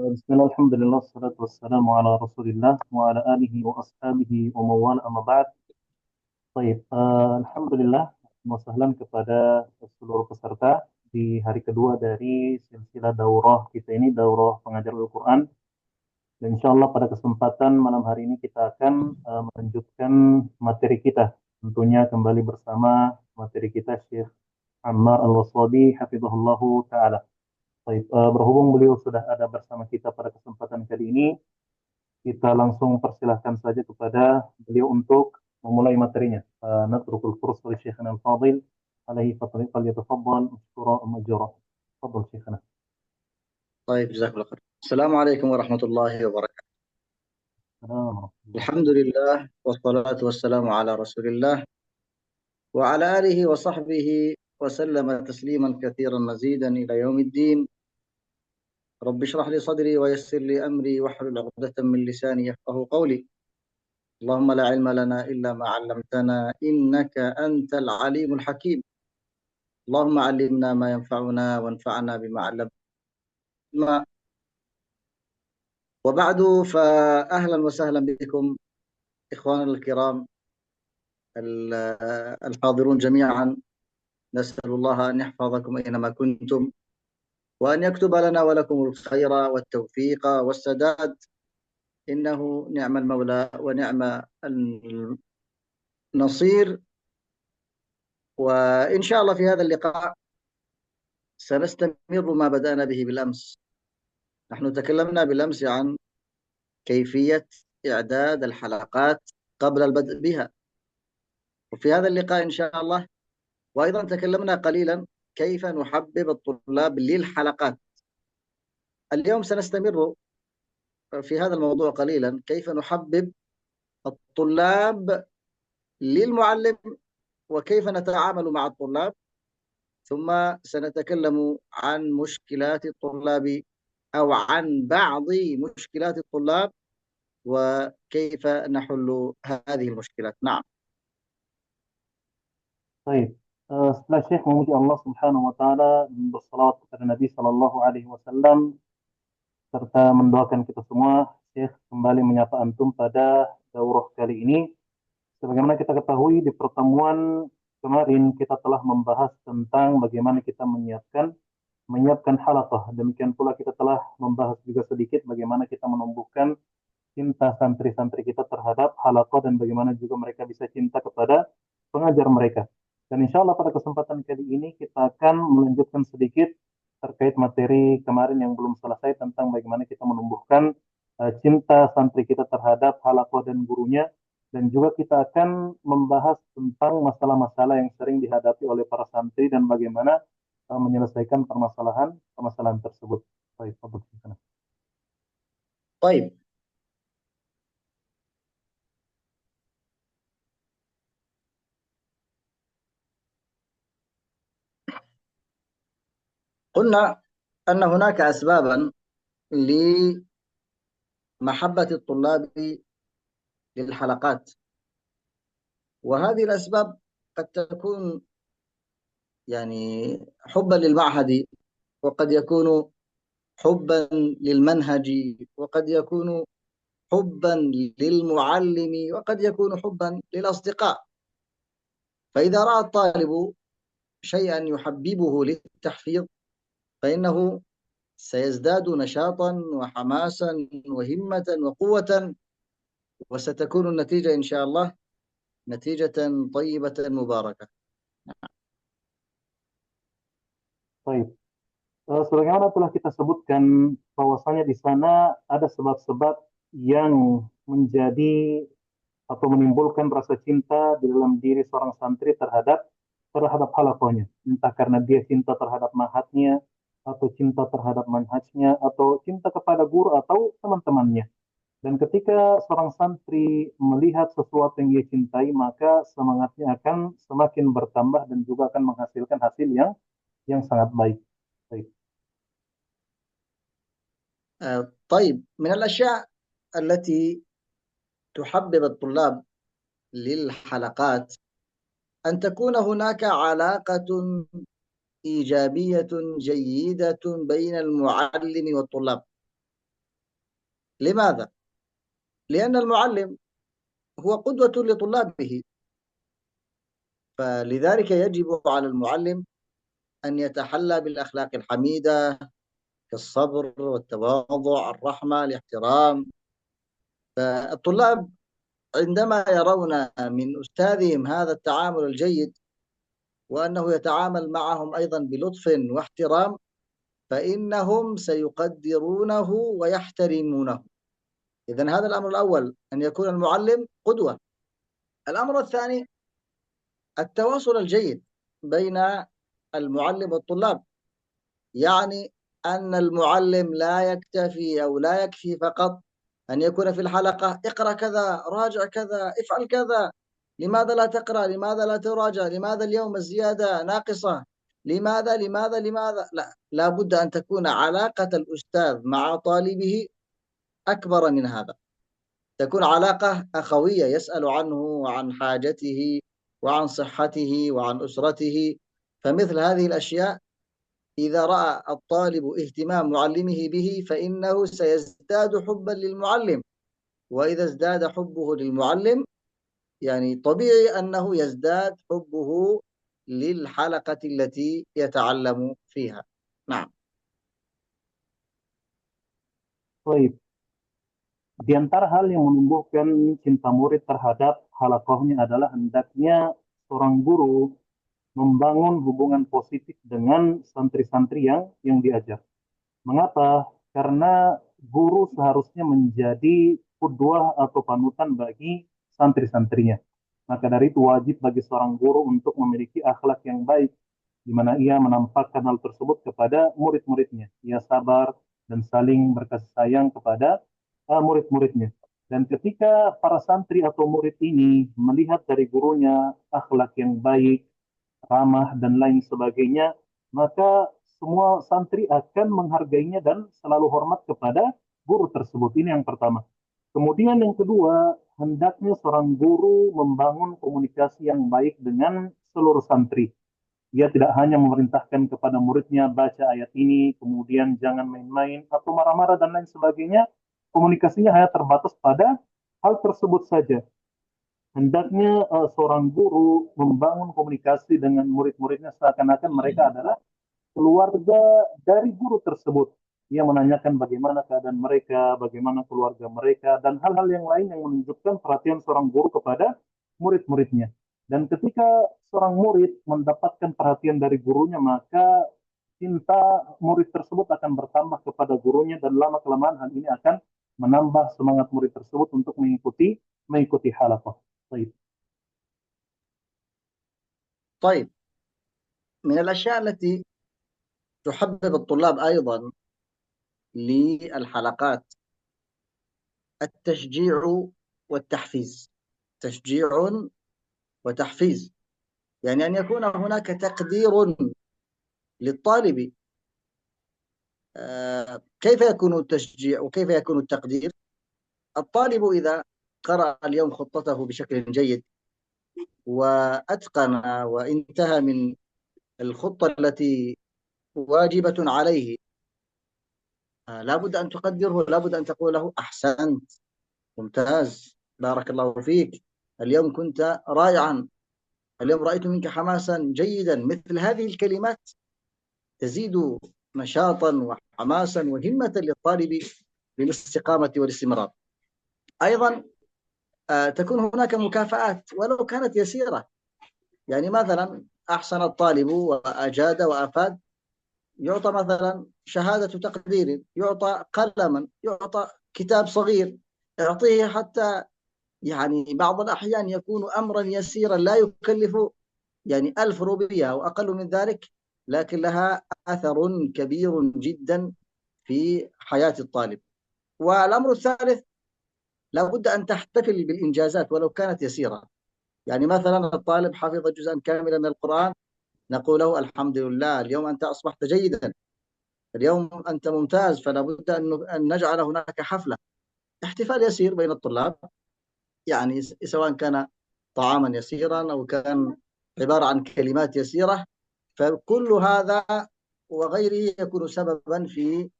Bismillah, alhamdulillah, salatu wassalamu ala rasulillah wa ala alihi wa ashabihi wa mawala amma ba'd. Baik, alhamdulillah, wassalam kepada seluruh peserta di hari kedua dari silsilah daurah kita ini, daurah pengajar Al-Quran. Dan insya Allah pada kesempatan malam hari ini kita akan melanjutkan materi kita. Tentunya kembali bersama materi kita Syekh Ammar Al-Waswabi, hafizahullahu ta'ala. Baik, berhubung beliau sudah ada bersama kita pada kesempatan kali ini, kita langsung persilahkan saja kepada beliau untuk memulai materinya. Natrukul fursa li Syekhana Al-Fadil alaihi falyatafaddal mashkura majura. Tafadhal Syekhana. طيب جزاك الله خير. السلام عليكم ورحمة الله وبركاته. Assalamualaikum. الحمد لله والصلاة والسلام على رسول الله وعلى آله وصحبه وسلم تسليما كثيرا مزيدا إلى يوم الدين. رب اشرح لي صدري ويسر لي أمري واحلل عقدة من لساني يفقه قولي. اللهم لا علم لنا إلا ما علمتنا إنك أنت العليم الحكيم. اللهم علمنا ما ينفعنا وانفعنا بما علمتنا. وبعد فأهلا وسهلا بكم إخواننا الكرام الحاضرون جميعا. نسأل الله أن يحفظكم أينما كنتم وأن يكتب لنا ولكم الخير والتوفيق والسداد، إنه نعم المولى ونعم النصير. وإن شاء الله في هذا اللقاء سنستمر ما بدأنا به بالأمس. نحن تكلمنا بالأمس عن كيفية إعداد الحلقات قبل البدء بها، وفي هذا اللقاء إن شاء الله وأيضا تكلمنا قليلا كيف نحبب الطلاب للحلقات. اليوم سنستمر في هذا الموضوع قليلا، كيف نحبب الطلاب للمعلم وكيف نتعامل مع الطلاب، ثم سنتكلم عن مشكلات الطلاب أو عن بعض مشكلات الطلاب وكيف نحل هذه المشكلات. نعم. Baik, setelah Syekh memuji Allah Subhanahu wa taala dan bersalawat kepada Nabi sallallahu alaihi wasallam serta mendoakan kita semua, Syekh kembali menyapa antum pada daurah kali ini. Sebagaimana kita ketahui di pertemuan kemarin kita telah membahas tentang bagaimana kita menyiapkan halaqah. Demikian pula kita telah membahas juga sedikit bagaimana kita menumbuhkan cinta santri-santri kita terhadap halaqah dan bagaimana juga mereka bisa cinta kepada pengajar mereka. Dan insya Allah pada kesempatan kali ini kita akan melanjutkan sedikit terkait materi kemarin yang belum selesai tentang bagaimana kita menumbuhkan cinta santri kita terhadap halaqah dan gurunya, dan juga kita akan membahas tentang masalah-masalah yang sering dihadapi oleh para santri dan bagaimana menyelesaikan permasalahan tersebut. Baik, Pak Bukti. طيب، قلنا أن هناك أسبابا لمحبة الطلاب للحلقات، وهذه الأسباب قد تكون يعني حبا للمعهد، وقد يكون حبا للمنهج، وقد يكون حبا للمعلم، وقد يكون حبا للأصدقاء. فإذا رأى الطالب شيئا يحببه للتحفيظ فإنه سيزداد نشاطا وحماسا وهمة وقوة، وستكون النتيجة إن شاء الله نتيجة طيبة مباركة. Baik. Sebagaimana telah kita sebutkan bahwasanya di sana ada sebab-sebab yang menjadi atau menimbulkan rasa cinta di dalam diri seorang santri terhadap halaqahnya. Entah karena dia cinta terhadap mahatnya, atau cinta terhadap manhajnya, atau cinta kepada guru atau teman-temannya. Dan ketika seorang santri melihat sesuatu yang dia cintai, maka semangatnya akan semakin bertambah dan juga akan menghasilkan hasil yang sangat baik. Baik. طيب، من الأشياء التي تحبب الطلاب للحلقات أن تكون هناك علاقة إيجابية جيدة بين المعلم والطلاب. لماذا؟ لأن المعلم هو قدوة لطلابه، فلذلك يجب على المعلم أن يتحلى بالأخلاق الحميدة كالصبر والتواضع، الرحمة، الاحترام. الطلاب عندما يرون من أستاذهم هذا التعامل الجيد، وأنه يتعامل معهم أيضا بلطف واحترام، فإنهم سيقدرونه ويحترمونه. إذن هذا الأمر الأول، أن يكون المعلم قدوة. الأمر الثاني التواصل الجيد بين المعلم والطلاب، يعني أن المعلم لا يكتفي أو لا يكفي فقط أن يكون في الحلقة اقرأ كذا، راجع كذا، افعل كذا، لماذا لا تقرأ، لماذا لا تراجع، لماذا اليوم الزيادة ناقصة، لماذا لماذا لماذا. لا، لا بد أن تكون علاقة الأستاذ مع طالبه أكبر من هذا، تكون علاقة أخوية، يسأل عنه وعن حاجته وعن صحته وعن أسرته. فمثل هذه الأشياء إذا رأى الطالب اهتمام معلمه به فإنه سيزداد حبا للمعلم، وإذا ازداد حبه للمعلم يعني طبيعي أنه يزداد حبه للحلقة التي يتعلم فيها. نعم. Baik, di antara hal yang menumbuhkan cinta murid terhadap halakohnya adalah hendaknya seorang guru membangun hubungan positif dengan santri-santri yang diajar. Mengapa? Karena guru seharusnya menjadi qudwah atau panutan bagi santri-santrinya. Maka dari itu wajib bagi seorang guru untuk memiliki akhlak yang baik, di mana ia menampakkan hal tersebut kepada murid-muridnya. Ia sabar dan saling berkasih sayang kepada murid-muridnya. Dan ketika para santri atau murid ini melihat dari gurunya akhlak yang baik, ramah, dan lain sebagainya, maka semua santri akan menghargainya dan selalu hormat kepada guru tersebut. Ini yang pertama. Kemudian yang kedua, hendaknya seorang guru membangun komunikasi yang baik dengan seluruh santri. Dia tidak hanya memerintahkan kepada muridnya baca ayat ini, kemudian jangan main-main atau marah-marah dan lain sebagainya. Komunikasinya hanya terbatas pada hal tersebut saja. Hendaknya seorang guru membangun komunikasi dengan murid-muridnya seakan-akan mereka adalah keluarga dari guru tersebut. Ia menanyakan bagaimana keadaan mereka, bagaimana keluarga mereka, dan hal-hal yang lain yang menunjukkan perhatian seorang guru kepada murid-muridnya. Dan ketika seorang murid mendapatkan perhatian dari gurunya, maka cinta murid tersebut akan bertambah kepada gurunya, dan lama-kelamaan hal ini akan menambah semangat murid tersebut untuk mengikuti halaqah. Baik. طيب، من الأشياء التي تحبب الطلاب أيضا للحلقات التشجيع والتحفيز. تشجيع وتحفيز، يعني أن يكون هناك تقدير للطالب. كيف يكون التشجيع وكيف يكون التقدير؟ الطالب إذا قرأ اليوم خطته بشكل جيد وأتقن وانتهى من الخطة التي واجبة عليه، لا بد أن تقدره، لا بد أن تقول له أحسنت، ممتاز، بارك الله فيك، اليوم كنت رائعا، اليوم رأيت منك حماسا جيدا. مثل هذه الكلمات تزيد نشاطا وحماسا وهمة للطالب للاستقامة والاستمرار. أيضا تكون هناك مكافآت ولو كانت يسيرة، يعني مثلا أحسن الطالب وأجاد وأفاد، يعطى مثلا شهادة تقدير، يعطى قلما، يعطى كتاب صغير، يعطيه حتى يعني بعض الأحيان يكون أمرا يسيرا لا يكلف يعني 1000 روبية أو أقل من ذلك، لكن لها أثر كبير جدا في حياة الطالب. والأمر الثالث، لابد أن تحتفل بالإنجازات ولو كانت يسيرة. يعني مثلا الطالب حفظ جزءا كاملا من القرآن، نقول له الحمد لله، اليوم أنت أصبحت جيدا، اليوم أنت ممتاز، فلا بد أن نجعل هناك حفلة، احتفال يسير بين الطلاب، يعني سواء كان طعاما يسيرا أو كان عبارة عن كلمات يسيرة، فكل هذا وغيره يكون سببا في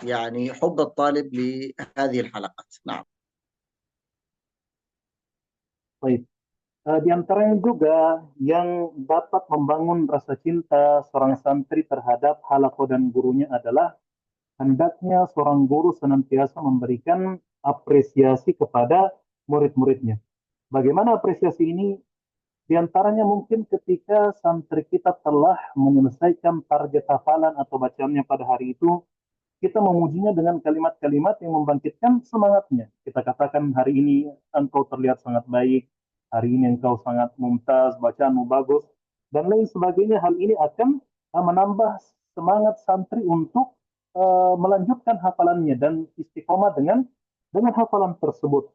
يعني حب الطالب لهذه الحلقات. نعم. Baik. Di antaranya juga yang dapat membangun rasa cinta seorang santri terhadap halaqah dan gurunya adalah hendaknya seorang guru senantiasa memberikan apresiasi kepada murid-muridnya. Bagaimana apresiasi ini? Di antaranya mungkin ketika santri kita telah menyelesaikan target hafalan atau bacaannya pada hari itu, kita memujinya dengan kalimat-kalimat yang membangkitkan semangatnya. Kita katakan, hari ini engkau terlihat sangat baik, hari ini engkau sangat mumtaz, bacaanmu bagus, dan lain sebagainya. Hal ini akan menambah semangat santri untuk melanjutkan hafalannya dan istiqomah dengan hafalan tersebut.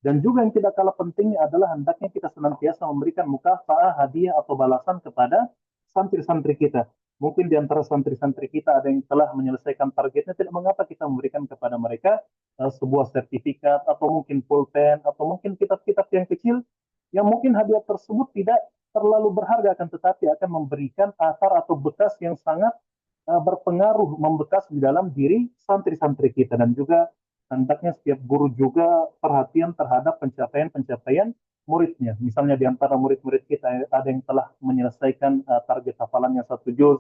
Dan juga yang tidak kalah pentingnya adalah hendaknya kita senantiasa memberikan mukafa'ah, hadiah atau balasan kepada santri-santri kita. Mungkin di antara santri-santri kita ada yang telah menyelesaikan targetnya, tidak mengapa kita memberikan kepada mereka sebuah sertifikat atau mungkin pulpen atau mungkin kitab-kitab yang kecil yang mungkin hadiah tersebut tidak terlalu berharga, akan tetapi akan memberikan asar atau bekas yang sangat berpengaruh, membekas di dalam diri santri-santri kita. Dan juga hendaknya setiap guru juga perhatian terhadap pencapaian-pencapaian muridnya. Misalnya di antara murid-murid kita ada yang telah menyelesaikan target hafalannya 1 juz,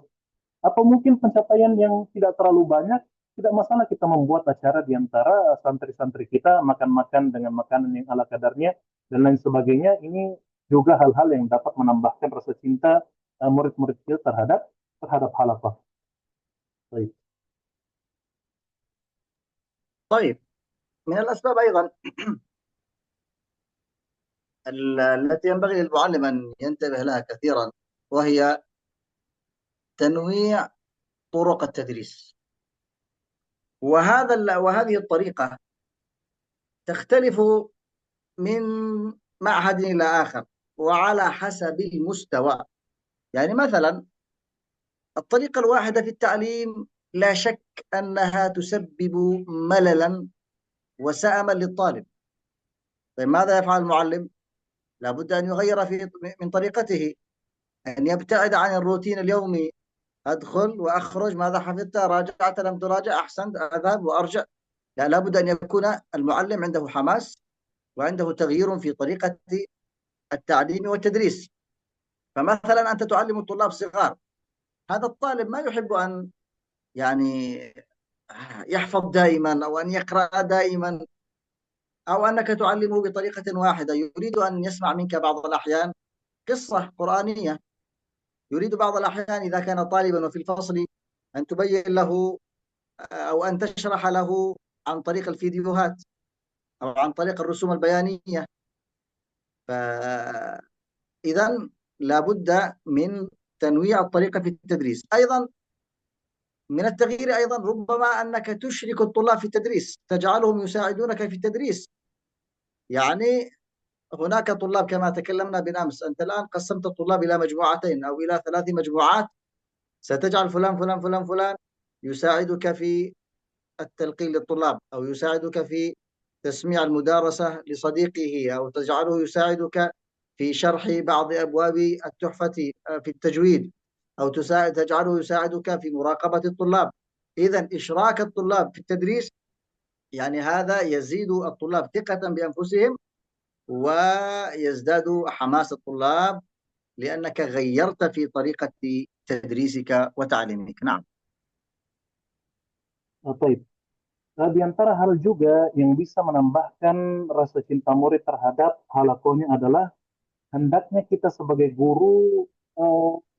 atau mungkin pencapaian yang tidak terlalu banyak, tidak masalah kita membuat acara di antara santri-santri kita, makan-makan dengan makanan yang ala kadarnya, dan lain sebagainya. Ini juga hal-hal yang dapat menambahkan rasa cinta murid-murid kita terhadap halaqah. Baik. طيب، من الأسباب أيضا التي ينبغي للمعلم أن ينتبه لها كثيرا، وهي تنويع طرق التدريس. وهذه الطريقة تختلف من معهد إلى آخر وعلى حسب المستوى. يعني مثلا الطريقة الواحدة في التعليم لا شك أنها تسبب مللا وسأما للطالب. طيب ماذا يفعل المعلم؟ لابد أن يغير من طريقته، أن يبتعد عن الروتين اليومي، أدخل وأخرج، ماذا حفظت، راجعت لم تراجع، أحسنت، أذهب وأرجع. لا، لابد أن يكون المعلم عنده حماس وعنده تغيير في طريقة التعليم والتدريس. فمثلا أنت تعلم الطلاب صغار، هذا الطالب ما يحب أن يعني يحفظ دائما أو أن يقرأ دائما، أو أنك تعلمه بطريقة واحدة. يريد أن يسمع منك بعض الأحيان قصة قرآنية، يريد بعض الأحيان إذا كان طالبا وفي الفصل أن تبين له أو أن تشرح له عن طريق الفيديوهات أو عن طريق الرسوم البيانية. فإذا لابد من تنويع الطريقة في التدريس. أيضا من التغيير أيضا ربما أنك تشرك الطلاب في التدريس، تجعلهم يساعدونك في التدريس. يعني هناك طلاب كما تكلمنا بالأمس، أنت الآن قسمت الطلاب إلى مجموعتين أو إلى 3 مجموعات، ستجعل فلان فلان فلان فلان يساعدك في التلقين للطلاب، أو يساعدك في تسميع المدارسة لصديقه، أو تجعله يساعدك في شرح بعض أبواب التحفة في التجويد، أو تجعله يساعدك في مراقبة الطلاب. إذا إشراك الطلاب في التدريس يعني هذا يزيد الطلاب ثقة بأنفسهم ويزداد حماس الطلاب لأنك غيرت في طريقة تدريسك وتعليمك. نعم. Baik. Di antara hal juga yang bisa menambahkan rasa cinta murid terhadap halakohnya adalah hendaknya kita sebagai guru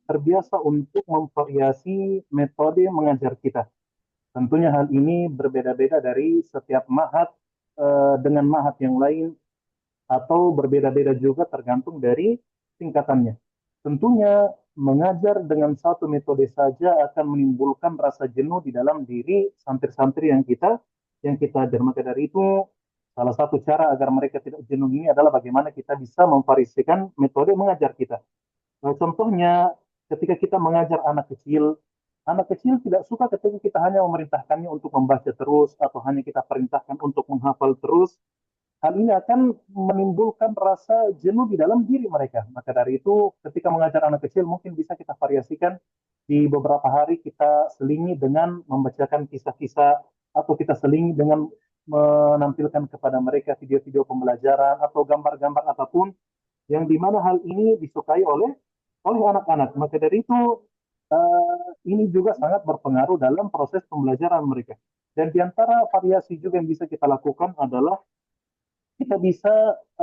terbiasa untuk memvariasi metode mengajar kita. Tentunya hal ini berbeda-beda dari setiap mahat dengan mahat yang lain, atau berbeda-beda juga tergantung dari tingkatannya. Tentunya mengajar dengan satu metode saja akan menimbulkan rasa jenuh di dalam diri santri-santri yang kita ajar. Maka dari itu, salah satu cara agar mereka tidak jenuh ini adalah bagaimana kita bisa memvariasikan metode mengajar kita. Nah, contohnya ketika kita mengajar anak kecil tidak suka ketika kita hanya memerintahkannya untuk membaca terus atau hanya kita perintahkan untuk menghafal terus. Hal ini akan menimbulkan rasa jenuh di dalam diri mereka. Maka dari itu, ketika mengajar anak kecil, mungkin bisa kita variasikan. di beberapa hari kita selingi dengan membacakan kisah-kisah atau kita selingi dengan menampilkan kepada mereka video-video pembelajaran atau gambar-gambar apapun yang dimana hal ini disukai oleh anak-anak. Maka dari itu ini juga sangat berpengaruh dalam proses pembelajaran mereka. Dan di antara variasi juga yang bisa kita lakukan adalah kita bisa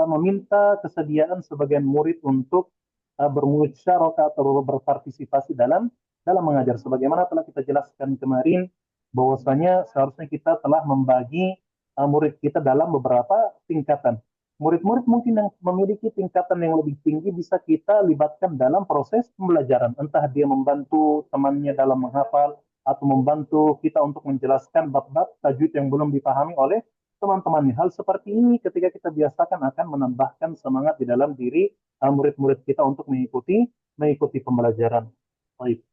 meminta kesediaan sebagian murid untuk bermusyarakah atau berpartisipasi dalam mengajar. Sebagaimana telah kita jelaskan kemarin, bahwasanya seharusnya kita telah membagi murid kita dalam beberapa tingkatan. Murid-murid mungkin yang memiliki tingkatan yang lebih tinggi bisa kita libatkan dalam proses pembelajaran. Entah dia membantu temannya dalam menghafal atau membantu kita untuk menjelaskan bab-bab tajwid yang belum dipahami oleh teman-teman. Hal seperti ini ketika kita biasakan akan menambahkan semangat di dalam diri murid-murid kita untuk mengikuti pembelajaran. Baik.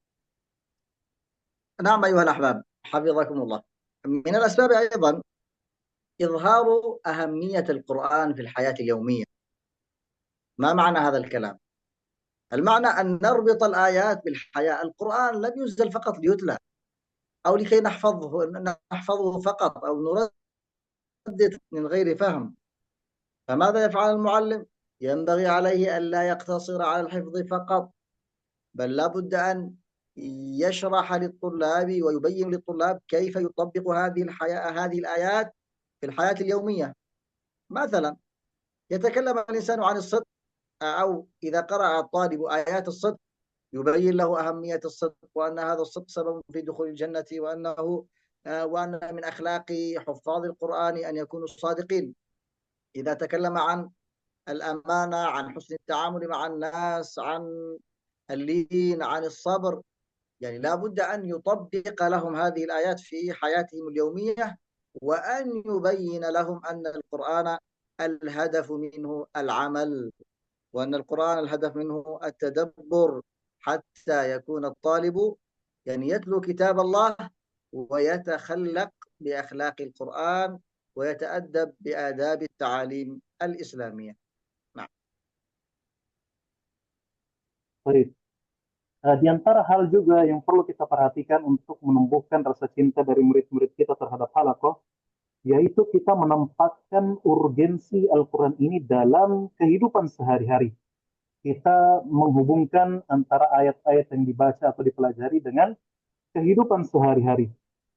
نعم أيها الأحباب حفظكم الله. من الأسباب أيضا إظهار أهمية القرآن في الحياة اليومية. ما معنى هذا الكلام؟ المعنى أن نربط الآيات بالحياة. القرآن لم ينزل فقط ليتلى أو لكي نحفظه فقط أو نردد من غير فهم. فماذا يفعل المعلم؟ ينبغي عليه ألا يقتصر على الحفظ فقط، بل لا بد أن يشرح للطلاب ويبين للطلاب كيف يطبق هذه الآيات في الحياة اليومية. مثلا يتكلم الإنسان عن الصدق، أو إذا قرأ الطالب آيات الصدق يبين له أهمية الصدق، وأن هذا الصدق سبب في دخول الجنة، وأن من أخلاق حفاظ القرآن أن يكونوا صادقين. إذا تكلم عن الأمانة، عن حسن التعامل مع الناس، عن اللين، عن الصبر، يعني لا بد أن يطبق لهم هذه الآيات في حياتهم اليومية، وأن يبين لهم أن القرآن الهدف منه العمل، وأن القرآن الهدف منه التدبر، حتى يكون الطالب يعني يتلو كتاب الله ويتخلق بأخلاق القرآن ويتأدب بآداب التعاليم الإسلامية. نعم. Baik. Di antara hal juga yang perlu kita perhatikan untuk menumbuhkan rasa cinta dari murid-murid kita terhadap halaqah, yaitu kita menempatkan urgensi Al-Quran ini dalam kehidupan sehari-hari. Kita menghubungkan antara ayat-ayat yang dibaca atau dipelajari dengan kehidupan sehari-hari.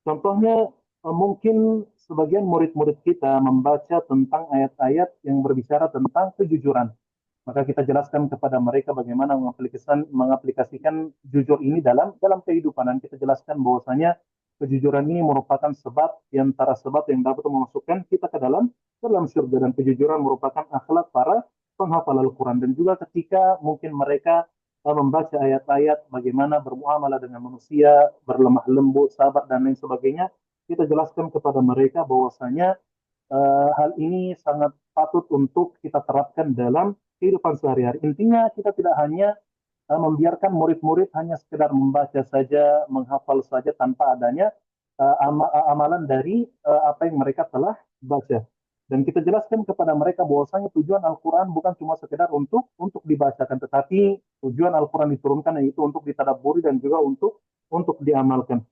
Contohnya, mungkin sebagian murid-murid kita membaca tentang ayat-ayat yang berbicara tentang kejujuran. Maka kita jelaskan kepada mereka bagaimana mengaplikasikan jujur ini dalam kehidupan. Dan kita jelaskan bahwasanya kejujuran ini merupakan sebab di antara sebab yang dapat memasukkan kita ke dalam surga, dan kejujuran merupakan akhlak para penghafal Al-Quran. Dan juga ketika mungkin mereka membaca ayat-ayat bagaimana bermuamalah dengan manusia, berlemah lembut, sabar, dan lain sebagainya, kita jelaskan kepada mereka bahwasanya hal ini sangat patut untuk kita terapkan dalam kehidupan sehari-hari. Intinya kita tidak hanya membiarkan murid-murid hanya sekedar membaca saja, menghafal saja tanpa adanya amalan dari apa yang mereka telah baca. Dan kita jelaskan kepada mereka bahwasanya tujuan Al-Quran bukan cuma sekedar untuk dibacakan, tetapi tujuan Al-Quran diturunkan yaitu untuk ditadabburi dan juga untuk diamalkan.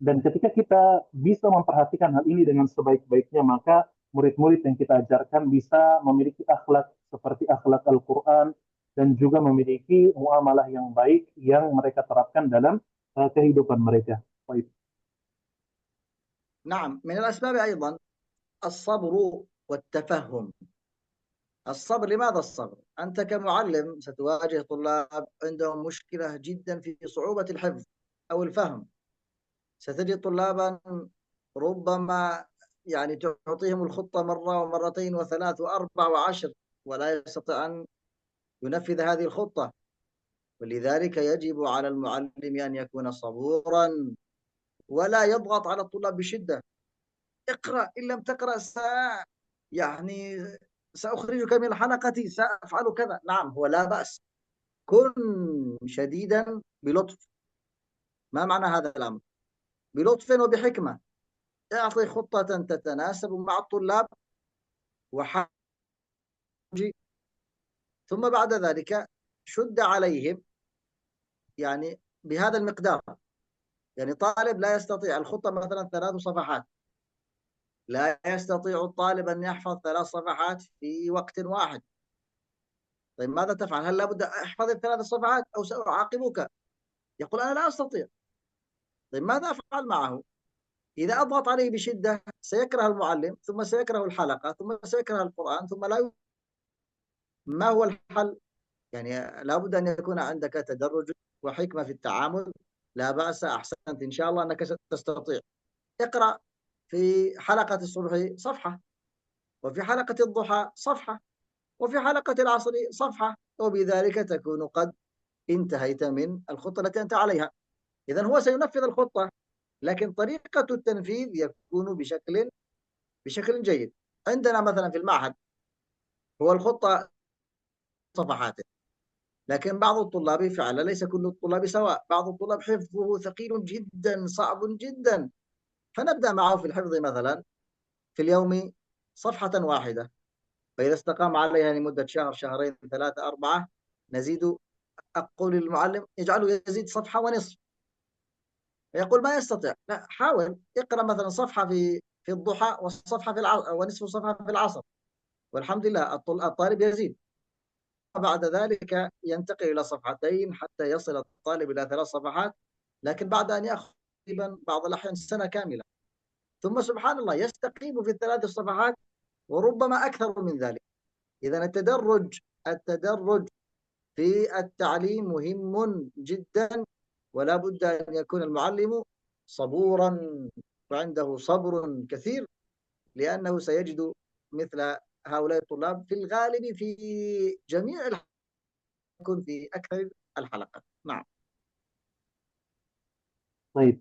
Dan ketika kita bisa memperhatikan hal ini dengan sebaik-baiknya, maka murid-murid yang kita ajarkan bisa memiliki akhlak seperti akhlak Al-Quran, dan juga memiliki muamalah yang baik yang mereka terapkan dalam kehidupan mereka. Baik. نعم، من الأسباب أيضا الصبر والتفهم. الصبر، لماذا الصبر؟ أنت كمعلم ستواجه طلاب عندهم مشكلة جدا في صعوبة الحفظ أو الفهم. ستجد طلابا ربما يعني تعطيهم الخطة مرة ومرتين وثلاث وأربع وعشر ولا يستطيع أن ينفذ هذه الخطة. ولذلك يجب على المعلم أن يكون صبورا ولا يضغط على الطلاب بشدة. اقرأ، إن لم تقرأ يعني سأخرجك من الحلقة، سأفعل كذا. نعم، هو لا بأس، كن شديدا بلطف. ما معنى هذا الأمر؟ بلطف وبحكمة. اعطي خطة تتناسب مع الطلاب وحاجي، ثم بعد ذلك شد عليهم، يعني بهذا المقدار. يعني طالب لا يستطيع الخطة مثلا 3 صفحات، لا يستطيع الطالب أن يحفظ 3 صفحات في وقت واحد. طيب ماذا تفعل؟ هل لابد أحفظ ال3 صفحات أو سأعاقبك؟ يقول أنا لا أستطيع. طيب ماذا أفعل معه؟ إذا أضغط عليه بشدة سيكره المعلم، ثم سيكره الحلقة، ثم سيكره القرآن، ثم لا ما هو الحل؟ يعني لابد أن يكون عندك تدرج وحكمة في التعامل. لا بأس، أحسنت، إن شاء الله أنك ستستطيع. اقرأ في حلقة الصبح صفحة، وفي حلقة الضحى صفحة، وفي حلقة العصر صفحة، وبذلك تكون قد انتهيت من الخطة التي أنت عليها. إذا هو سينفذ الخطة، لكن طريقة التنفيذ يكون بشكل جيد. عندنا مثلا في المعهد هو الخطة صفحات، لكن بعض الطلاب فعلا ليس كل الطلاب سواء، بعض الطلاب حفظه ثقيل جدا صعب جدا، فنبدأ معه في الحفظ مثلا في اليوم صفحة واحدة، فإذا استقام عليها لمدة شهر، شهرين، 3، 4، نزيد. أقول للمعلم اجعله يزيد صفحة ونصف، يقول ما يستطيع. لا، حاول اقرأ مثلا صفحة في الضحى، وصفحة في العصر، ونصف صفحة في العصر، والحمد لله الطالب يزيد. بعد ذلك ينتقل إلى صفحتين حتى يصل الطالب إلى 3 صفحات، لكن بعد أن يأخذ تقريبا بعض الأحيان سنة كاملة، ثم سبحان الله يستقيم في ال3 صفحات، وربما أكثر من ذلك. إذا التدرج في التعليم مهم جدا، ولا بد أن يكون المعلم صبورا وعنده صبر كثير، لأنه سيجد مثل هؤلاء الطلاب في الغالب في جميع يكون في أكثر الحلقات. نعم. Baik.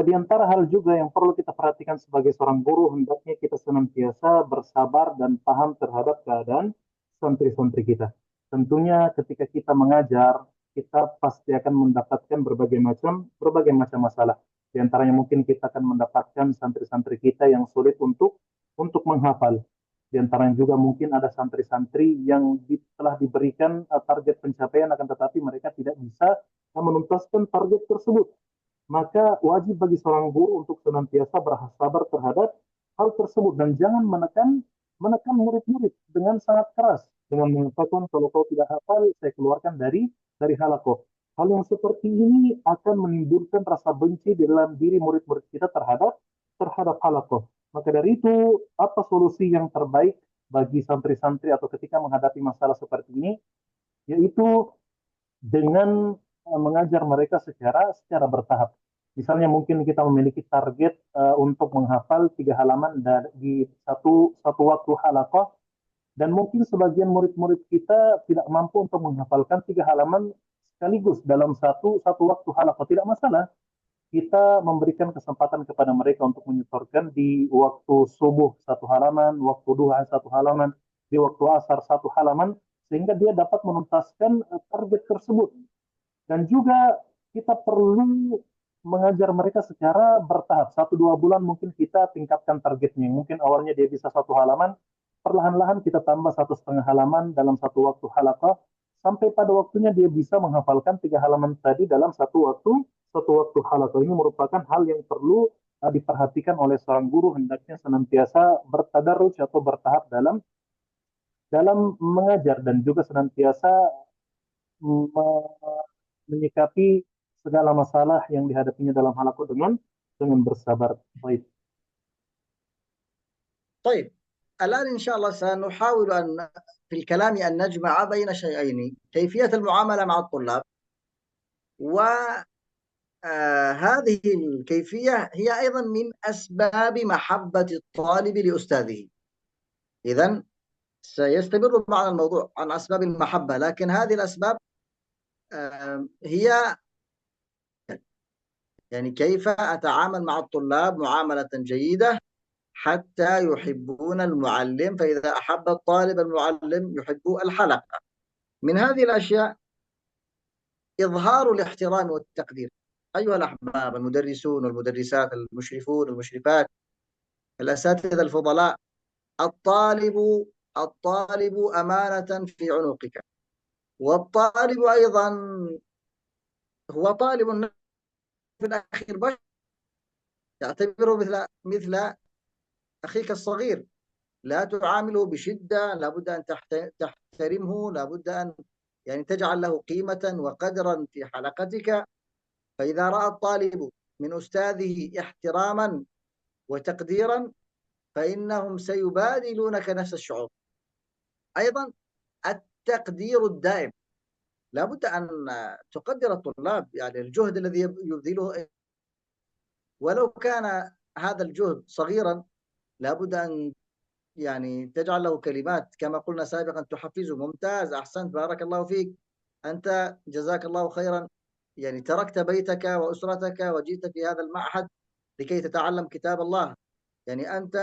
Di antara hal juga yang perlu kita perhatikan sebagai seorang guru, hendaknya kita senantiasa bersabar dan paham terhadap keadaan santri-santri kita. Tentunya ketika kita mengajar, kita pasti akan mendapatkan berbagai macam masalah. Di antaranya mungkin kita akan mendapatkan santri-santri kita yang sulit untuk menghafal. Di antaranya juga mungkin ada santri-santri yang telah diberikan target pencapaian, akan tetapi mereka tidak bisa menuntaskan target tersebut. Maka wajib bagi seorang guru untuk senantiasa bersabar terhadap hal tersebut dan jangan menekan murid-murid dengan sangat keras dengan mengatakan kalau kau tidak hafal saya keluarkan dari halakoh. Hal yang seperti ini akan menimbulkan rasa benci di dalam diri murid-murid kita terhadap halakoh. Maka dari itu, apa solusi yang terbaik bagi santri-santri atau ketika menghadapi masalah seperti ini, yaitu dengan mengajar mereka secara bertahap. Misalnya mungkin kita memiliki target untuk menghafal 3 halaman di satu waktu halakoh, dan mungkin sebagian murid-murid kita tidak mampu untuk menghafalkan 3 halaman sekaligus dalam satu waktu halakoh. Tidak masalah, kita memberikan kesempatan kepada mereka untuk menyetorkan di waktu subuh 1 halaman, waktu duha 1 halaman, di waktu asar 1 halaman, sehingga dia dapat menuntaskan target tersebut. Dan juga kita perlu mengajar mereka secara bertahap. 1-2 bulan mungkin kita tingkatkan targetnya. Mungkin awalnya dia bisa 1 halaman, perlahan-lahan kita tambah 1,5 halaman dalam satu waktu halaqah, sampai pada waktunya dia bisa menghafalkan 3 halaman tadi dalam satu waktu halaqah. Ini merupakan hal yang perlu diperhatikan oleh seorang guru, hendaknya senantiasa bertadarruj atau bertahap dalam dalam mengajar, dan juga senantiasa menyikapi segala masalah yang dihadapinya dalam hal aku dengan bersabar. Baik. طيب الآن إن شاء الله سنحاول أن في الكلام أن نجمع بين شيئين: كيفية المعاملة مع الطلاب، وهذه الكيفية هي أيضا من أسباب محبة الطالب لأستاذه. إذا سيستمر معنا الموضوع عن أسباب المحبة، لكن هذه الأسباب هي يعني كيف أتعامل مع الطلاب معاملة جيدة حتى يحبون المعلم، فإذا أحب الطالب المعلم يحب الحلقة. من هذه الأشياء إظهار الاحترام والتقدير. أيها الأحباب المدرسون والمدرسات، المشرفون والمشرفات، الأساتذة الفضلاء، الطالب أمانة في عنقك، والطالب أيضا هو طالب في الأخير بشر، تعتبره مثل أخيك الصغير، لا تعامله بشدة، لابد أن تحترمه، لابد أن يعني تجعل له قيمة وقدرا في حلقتك. فإذا رأى الطالب من أستاذه احتراما وتقديرا فإنهم سيبادلونك نفس الشعور. أيضا التقدير الدائم، لابد أن تقدر الطلاب، يعني الجهد الذي يبذله ولو كان هذا الجهد صغيرا لابد أن يعني تجعل له كلمات كما قلنا سابقا تحفزه: ممتاز، أحسنت، بارك الله فيك، أنت جزاك الله خيرا، يعني تركت بيتك وأسرتك وجئت في هذا المعهد لكي تتعلم كتاب الله، يعني أنت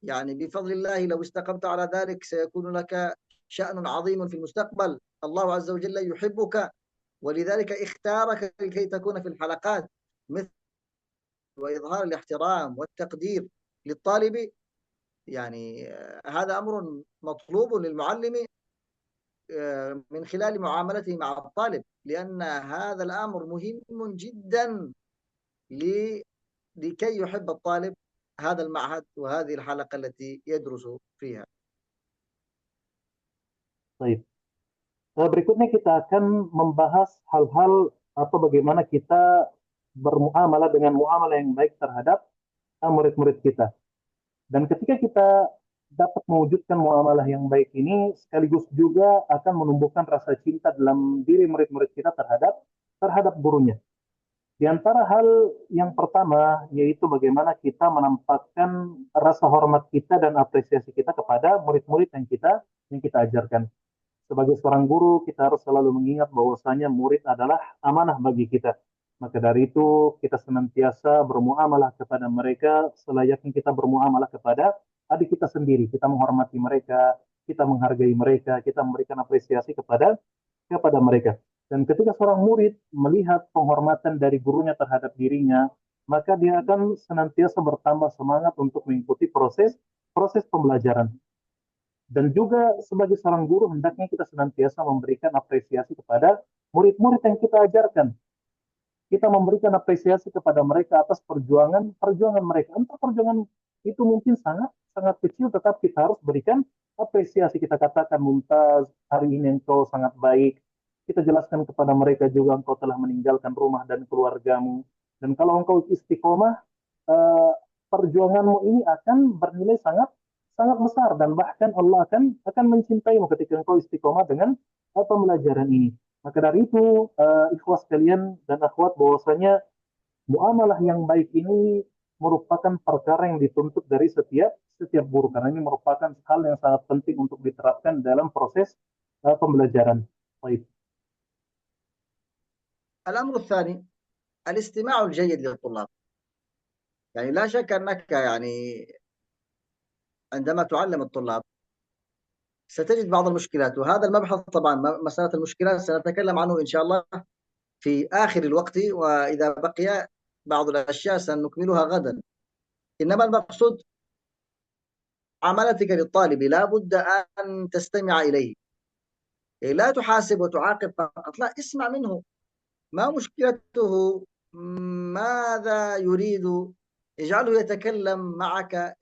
يعني بفضل الله لو استقمت على ذلك سيكون لك شأن عظيم في المستقبل، الله عز وجل يحبك ولذلك اختارك لكي تكون في الحلقات. مثل وإظهار الاحترام والتقدير للطالب، يعني هذا أمر مطلوب للمعلم من خلال معاملته مع الطالب، لأن هذا الأمر مهم جدا لكي يحب الطالب هذا المعهد وهذه الحلقة التي يدرس فيها. Baik. Berikutnya kita akan membahas hal-hal atau bagaimana kita bermuamalah dengan muamalah yang baik terhadap murid-murid kita. Dan ketika kita dapat mewujudkan muamalah yang baik ini, sekaligus juga akan menumbuhkan rasa cinta dalam diri murid-murid kita terhadap gurunya. Di antara hal yang pertama yaitu bagaimana kita menampakkan rasa hormat kita dan apresiasi kita kepada murid-murid yang kita ajarkan. Sebagai seorang guru, kita harus selalu mengingat bahwasanya murid adalah amanah bagi kita. Maka dari itu, kita senantiasa bermuamalah kepada mereka selayaknya kita bermuamalah kepada adik kita sendiri. Kita menghormati mereka, kita menghargai mereka, kita memberikan apresiasi kepada mereka. Dan ketika seorang murid melihat penghormatan dari gurunya terhadap dirinya, maka dia akan senantiasa bertambah semangat untuk mengikuti proses proses pembelajaran. Dan juga sebagai seorang guru hendaknya kita senantiasa memberikan apresiasi kepada murid-murid yang kita ajarkan. Kita memberikan apresiasi kepada mereka atas perjuangan perjuangan mereka. Entah perjuangan itu mungkin sangat sangat kecil, tetap kita harus berikan apresiasi. Kita katakan, Mumtaz, hari ini engkau sangat baik. Kita jelaskan kepada mereka juga engkau telah meninggalkan rumah dan keluargamu. Dan kalau engkau istiqomah, eh, perjuanganmu ini akan bernilai sangat sangat besar dan bahkan Allah akan mencintaimu ketika engkau istiqomah dengan pembelajaran ini. Maka dari itu, ikhwas sekalian dan akhwat, bahwasanya muamalah yang baik ini merupakan perkara yang dituntut dari setiap setiap guru, karena ini merupakan hal yang sangat penting untuk diterapkan dalam proses pembelajaran. Baik. الأمر الثاني الاستماع الجيد للطلاب. يعني لا شك أنك يعني عندما تعلم الطلاب ستجد بعض المشكلات، وهذا المبحث طبعا مسألة المشكلات سنتكلم عنه إن شاء الله في آخر الوقت، وإذا بقي بعض الأشياء سنكملها غدا. إنما المقصود عملتك للطالب لا بد أن تستمع إليه، لا تحاسب وتعاقب فقط، لا، اسمع منه ما مشكلته، ماذا يريد، اجعله يتكلم معك.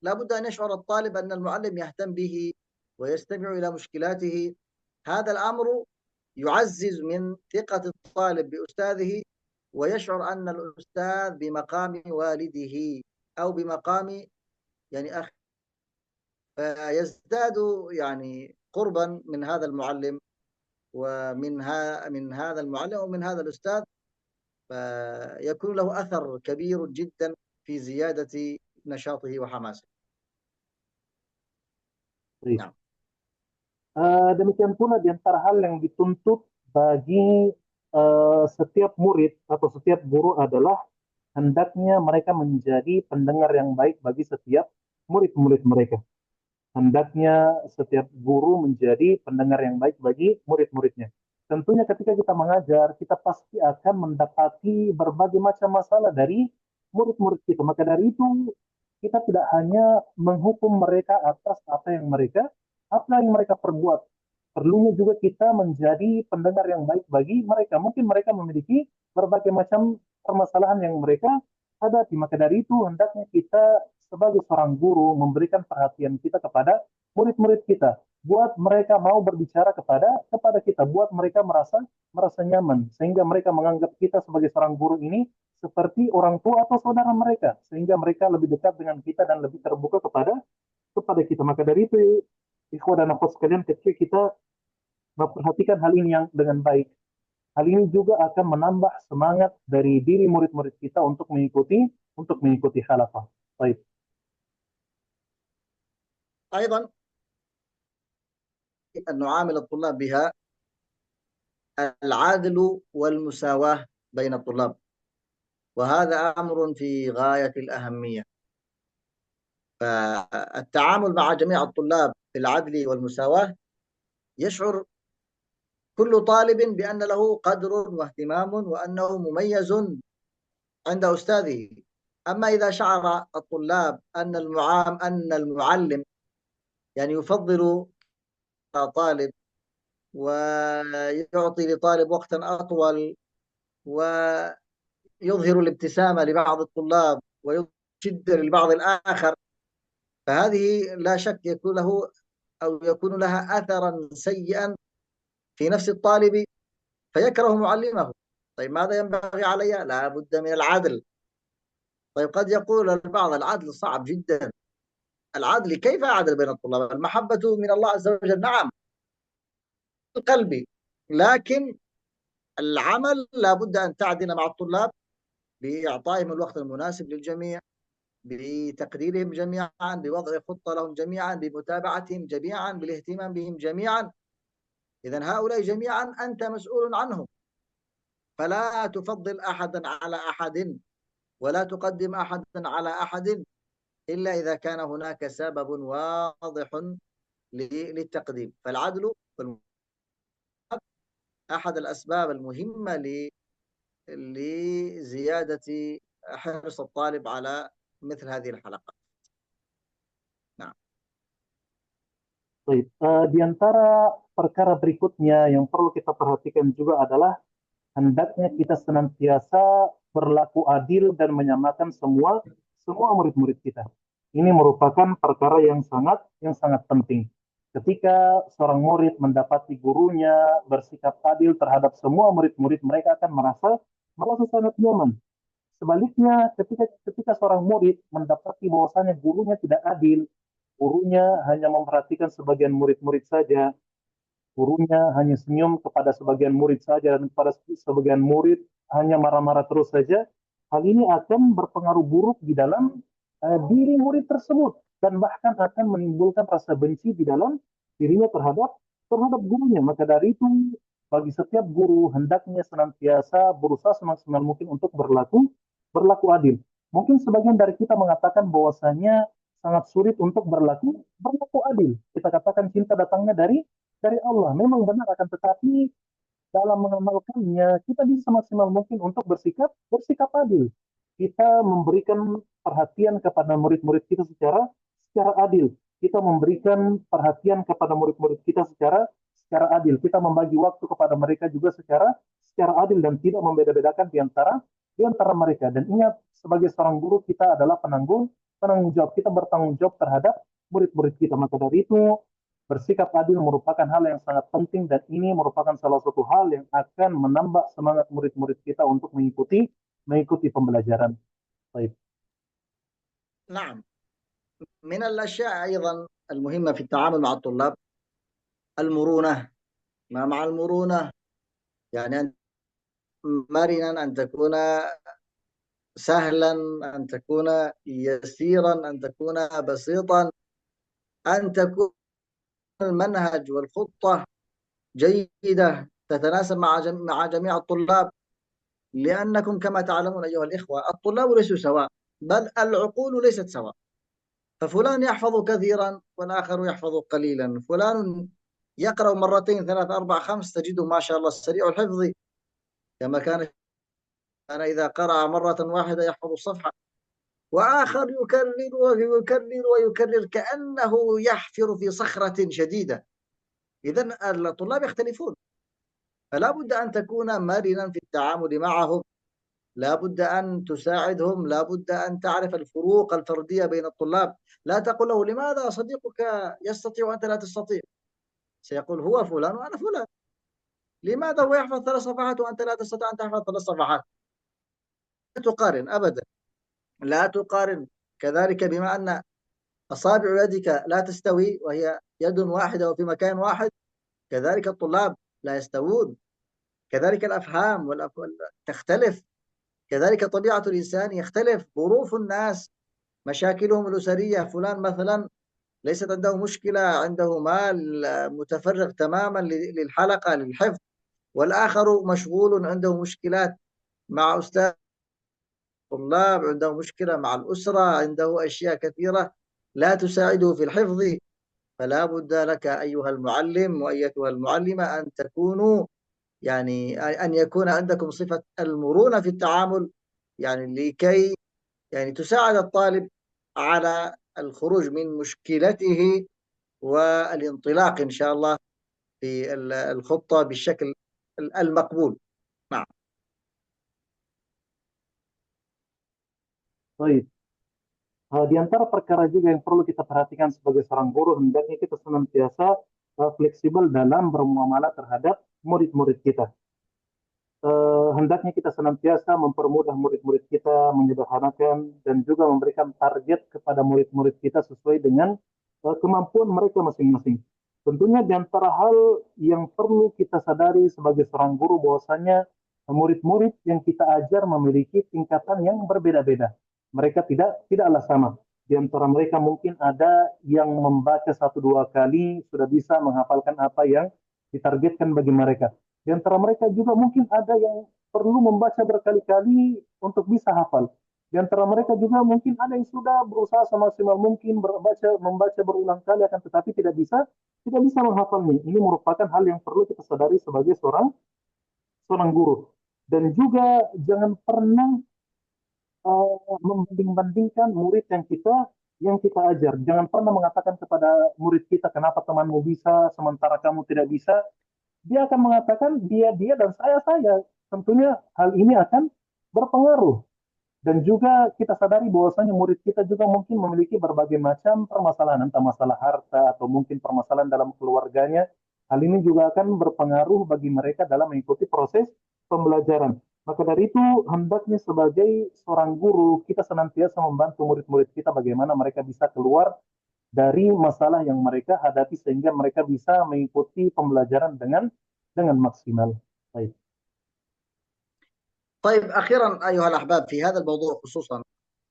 لا بد أن يشعر الطالب أن المعلم يهتم به ويستمع إلى مشكلاته. هذا الأمر يعزز من ثقة الطالب بأستاذه ويشعر أن الأستاذ بمقام والده أو بمقام يعني أخ، فيزداد يعني قربا من هذا المعلم من هذا المعلم ومن هذا الأستاذ، فيكون له أثر كبير جدا في زيادة نشاطه وحماسه. Baik. نعم. Demikian pula di antara hal yang dituntut bagi setiap murid atau setiap guru adalah hendaknya mereka menjadi pendengar yang baik bagi setiap murid-murid mereka. Hendaknya setiap guru menjadi pendengar yang baik bagi murid-muridnya. Tentunya ketika kita mengajar, kita pasti akan mendapati berbagai macam masalah dari murid-murid kita. Maka dari itu, kita tidak hanya menghukum mereka atas apa yang mereka perbuat, perlunya juga kita menjadi pendengar yang baik bagi mereka. Mungkin mereka memiliki berbagai macam permasalahan yang mereka hadapi. Maka dari itu hendaknya kita sebagai seorang guru memberikan perhatian kita kepada murid-murid kita, buat mereka mau berbicara kepada kita, buat mereka merasa merasa nyaman, sehingga mereka menganggap kita sebagai seorang guru ini seperti orang tua atau saudara mereka, sehingga mereka lebih dekat dengan kita dan lebih terbuka kepada kita. Maka dari itu, ikhwan dan akhwat sekalian, ketika kita memperhatikan hal ini yang dengan baik, hal ini juga akan menambah semangat dari diri murid-murid kita untuk mengikuti khalafah. Baik. أيضا أن نعامل الطلاب بها العدل والمساواة بين الطلاب، وهذا أمر في غاية الأهمية. فالتعامل مع جميع الطلاب بالعدل والمساواة يشعر كل طالب بأن له قدر واهتمام وأنه مميز عند أستاذه. أما إذا شعر الطلاب أن المعلم يعني يفضل طالب ويعطي لطالب وقتا أطول ويظهر الابتسامة لبعض الطلاب ويشد للبعض الآخر، فهذه لا شك يكون لها أثرا سيئا في نفس الطالب فيكره معلمه. طيب ماذا ينبغي علي؟ لا بد من العدل. طيب قد يقول البعض العدل صعب جدا. العدل كيف أعدل بين الطلاب؟ المحبة من الله عز وجل، نعم، قلبي، لكن العمل لا بد أن تعدل مع الطلاب بإعطائهم الوقت المناسب للجميع، بتقديرهم جميعا، بوضع خطة لهم جميعا، بمتابعتهم جميعا، بالاهتمام بهم جميعا. إذن هؤلاء جميعا أنت مسؤول عنهم، فلا تفضل أحدا على أحد ولا تقدم أحدا على أحد إلا إذا كان هناك سبب واضح للتقديم. فالعدل أحد الأسباب المهمة لزيادة حرص الطالب على مثل هذه الحلقات. نعم. Baik. Di antara perkara berikutnya yang perlu kita perhatikan juga adalah hendaknya kita senantiasa berlaku adil dan menyamakan semua murid-murid kita. Ini merupakan perkara yang sangat penting. Ketika seorang murid mendapati gurunya bersikap adil terhadap semua murid-murid, mereka akan merasa sangat nyaman. Sebaliknya, ketika seorang murid mendapati bahwasanya gurunya tidak adil, gurunya hanya memperhatikan sebagian murid-murid saja, gurunya hanya senyum kepada sebagian murid saja, dan kepada sebagian murid hanya marah-marah terus saja, hal ini akan berpengaruh buruk di dalam diri murid tersebut, dan bahkan akan menimbulkan rasa benci di dalam dirinya terhadap gurunya. Maka dari itu, bagi setiap guru hendaknya senantiasa berusaha semaksimal mungkin untuk berlaku adil. Mungkin sebagian dari kita mengatakan bahwasanya sangat sulit untuk berlaku adil. Kita katakan cinta datangnya dari Allah. Memang benar, akan tetapi dalam mengamalkannya kita bisa maksimal mungkin untuk bersikap adil. Kita memberikan perhatian kepada murid-murid kita secara adil. Kita memberikan perhatian kepada murid-murid kita secara adil. Kita membagi waktu kepada mereka juga secara adil dan tidak membeda-bedakan di antara mereka. Dan ingat, sebagai seorang guru kita adalah penanggung jawab. Kita bertanggung jawab terhadap murid-murid kita. Maka dari itu, bersikap adil merupakan hal yang sangat penting, dan ini merupakan salah satu hal yang akan menambah semangat murid-murid kita untuk mengikuti pembelajaran. Baik. نعم. من الأشياء أيضا المهمة في التعامل مع الطلاب المرونة. ما مع المرونة؟ يعني مرنا، أن تكون سهلا، أن تكون يسيرا، أن تكون بسيطا، أن تكون المنهج والخطة جيدة تتناسب مع جميع الطلاب. لأنكم كما تعلمون أيها الإخوة، الطلاب ليسوا سواء، بل العقول ليست سواء. ففلان يحفظ كثيرا والآخر يحفظ قليلا، فلان يقرأ مرتين ثلاث أربع خمس تجده ما شاء الله سريع الحفظ، كما كان إذا قرأ مرة واحدة يحفظ الصفحة، وآخر يكرر ويكرر ويكرر كأنه يحفر في صخرة شديدة. إذن الطلاب يختلفون، فلا بد أن تكون مرنا في التعامل معهم، لا بد أن تساعدهم، لا بد أن تعرف الفروق الفردية بين الطلاب. لا تقول له لماذا صديقك يستطيع وأنت لا تستطيع، سيقول هو فلان وأنا فلان. لماذا هو يحفظ 3 صفحات وأنت لا تستطيع أن تحفظ 3 صفحات؟ لا تقارن أبدا، لا تقارن. كذلك بما أن أصابع يدك لا تستوي وهي يد واحدة وفي مكان واحد، كذلك الطلاب لا يستوون، كذلك الأفهام تختلف، كذلك طبيعة الإنسان يختلف، ظروف الناس، مشاكلهم الأسرية. فلان مثلا ليست عنده مشكلة، عنده مال، متفرغ تماما للحلقة للحفظ، والآخر مشغول عنده مشكلات مع أستاذ، طلاب عنده مشكلة مع الأسرة، عنده أشياء كثيرة لا تساعده في الحفظ. فلا بد لك أيها المعلم وأيتها المعلمة أن تكونوا، يعني أن يكون عندكم صفة المرونة في التعامل، يعني لكي يعني تساعد الطالب على الخروج من مشكلته والانطلاق إن شاء الله في الخطة بالشكل المقبول. نعم. Baik. Di antara perkara juga yang perlu kita perhatikan sebagai seorang guru, hendaknya kita senantiasa fleksibel dalam bermuamalah terhadap murid-murid kita. Hendaknya kita senantiasa mempermudah murid-murid kita, menyederhanakan dan juga memberikan target kepada murid-murid kita sesuai dengan kemampuan mereka masing-masing. Tentunya di antara hal yang perlu kita sadari sebagai seorang guru bahwasanya murid-murid yang kita ajar memiliki tingkatan yang berbeda-beda. Mereka tidaklah sama. Di antara mereka mungkin ada yang membaca 1 2 kali sudah bisa menghafalkan apa yang ditargetkan bagi mereka. Di antara mereka juga mungkin ada yang perlu membaca berkali-kali untuk bisa hafal. Di antara mereka juga mungkin ada yang sudah berusaha semaksimal mungkin membaca berulang kali akan tetapi tidak bisa menghafalnya. Ini merupakan hal yang perlu kita sadari sebagai seorang seorang guru. Dan juga jangan pernah membanding-bandingkan murid yang kita ajar. Jangan pernah mengatakan kepada murid kita, kenapa temanmu bisa sementara kamu tidak bisa. Dia akan mengatakan dia dan saya. Tentunya hal ini akan berpengaruh. Dan juga kita sadari bahwasanya murid kita juga mungkin memiliki berbagai macam permasalahan, entah masalah harta atau mungkin permasalahan dalam keluarganya. Hal ini juga akan berpengaruh bagi mereka dalam mengikuti proses pembelajaran. Maka dari itu, hendaknya sebagai seorang guru, kita senantiasa membantu murid-murid kita bagaimana mereka bisa keluar dari masalah yang mereka hadapi sehingga mereka bisa mengikuti pembelajaran dengan maksimal. Baik. طيب أخيرا أيها الأحباب، في هذا الموضوع خصوصا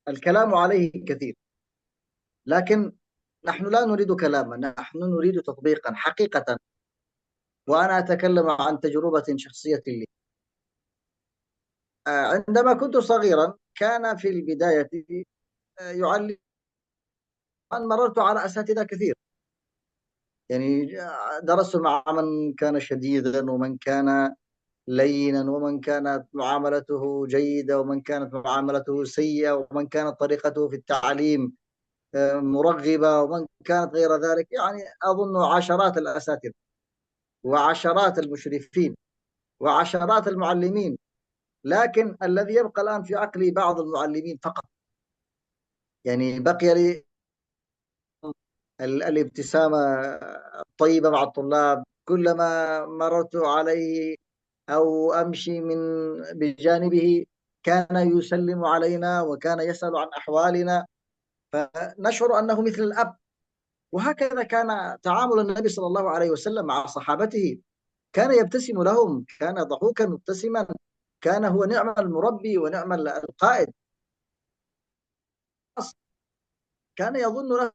الكلام عليه كثير، لكن نحن لا نريد كلاما، نحن نريد تطبيقا حقيقة. وأنا أتكلم عن تجربة شخصية لي. عندما كنت صغيرا كان في البداية يعلم، أن مررت على أساتذة كثير، يعني درست مع من كان شديدا ومن كان لينا ومن كانت معاملته جيدة ومن كانت معاملته سيئة ومن كانت طريقته في التعليم مرغبة ومن كانت غير ذلك. يعني أظن عشرات الأساتذة وعشرات المشرفين وعشرات المعلمين، لكن الذي يبقى الآن في عقلي بعض المعلمين فقط. يعني بقي لي الابتسامة الطيبة مع الطلاب، كلما مررت عليه أو أمشي بجانبه كان يسلم علينا وكان يسأل عن أحوالنا، فنشعر أنه مثل الأب. وهكذا كان تعامل النبي صلى الله عليه وسلم مع صحابته، كان يبتسم لهم، كان ضحوكا مبتسما، كان هو نعم المربي ونعم القائد. كان يظن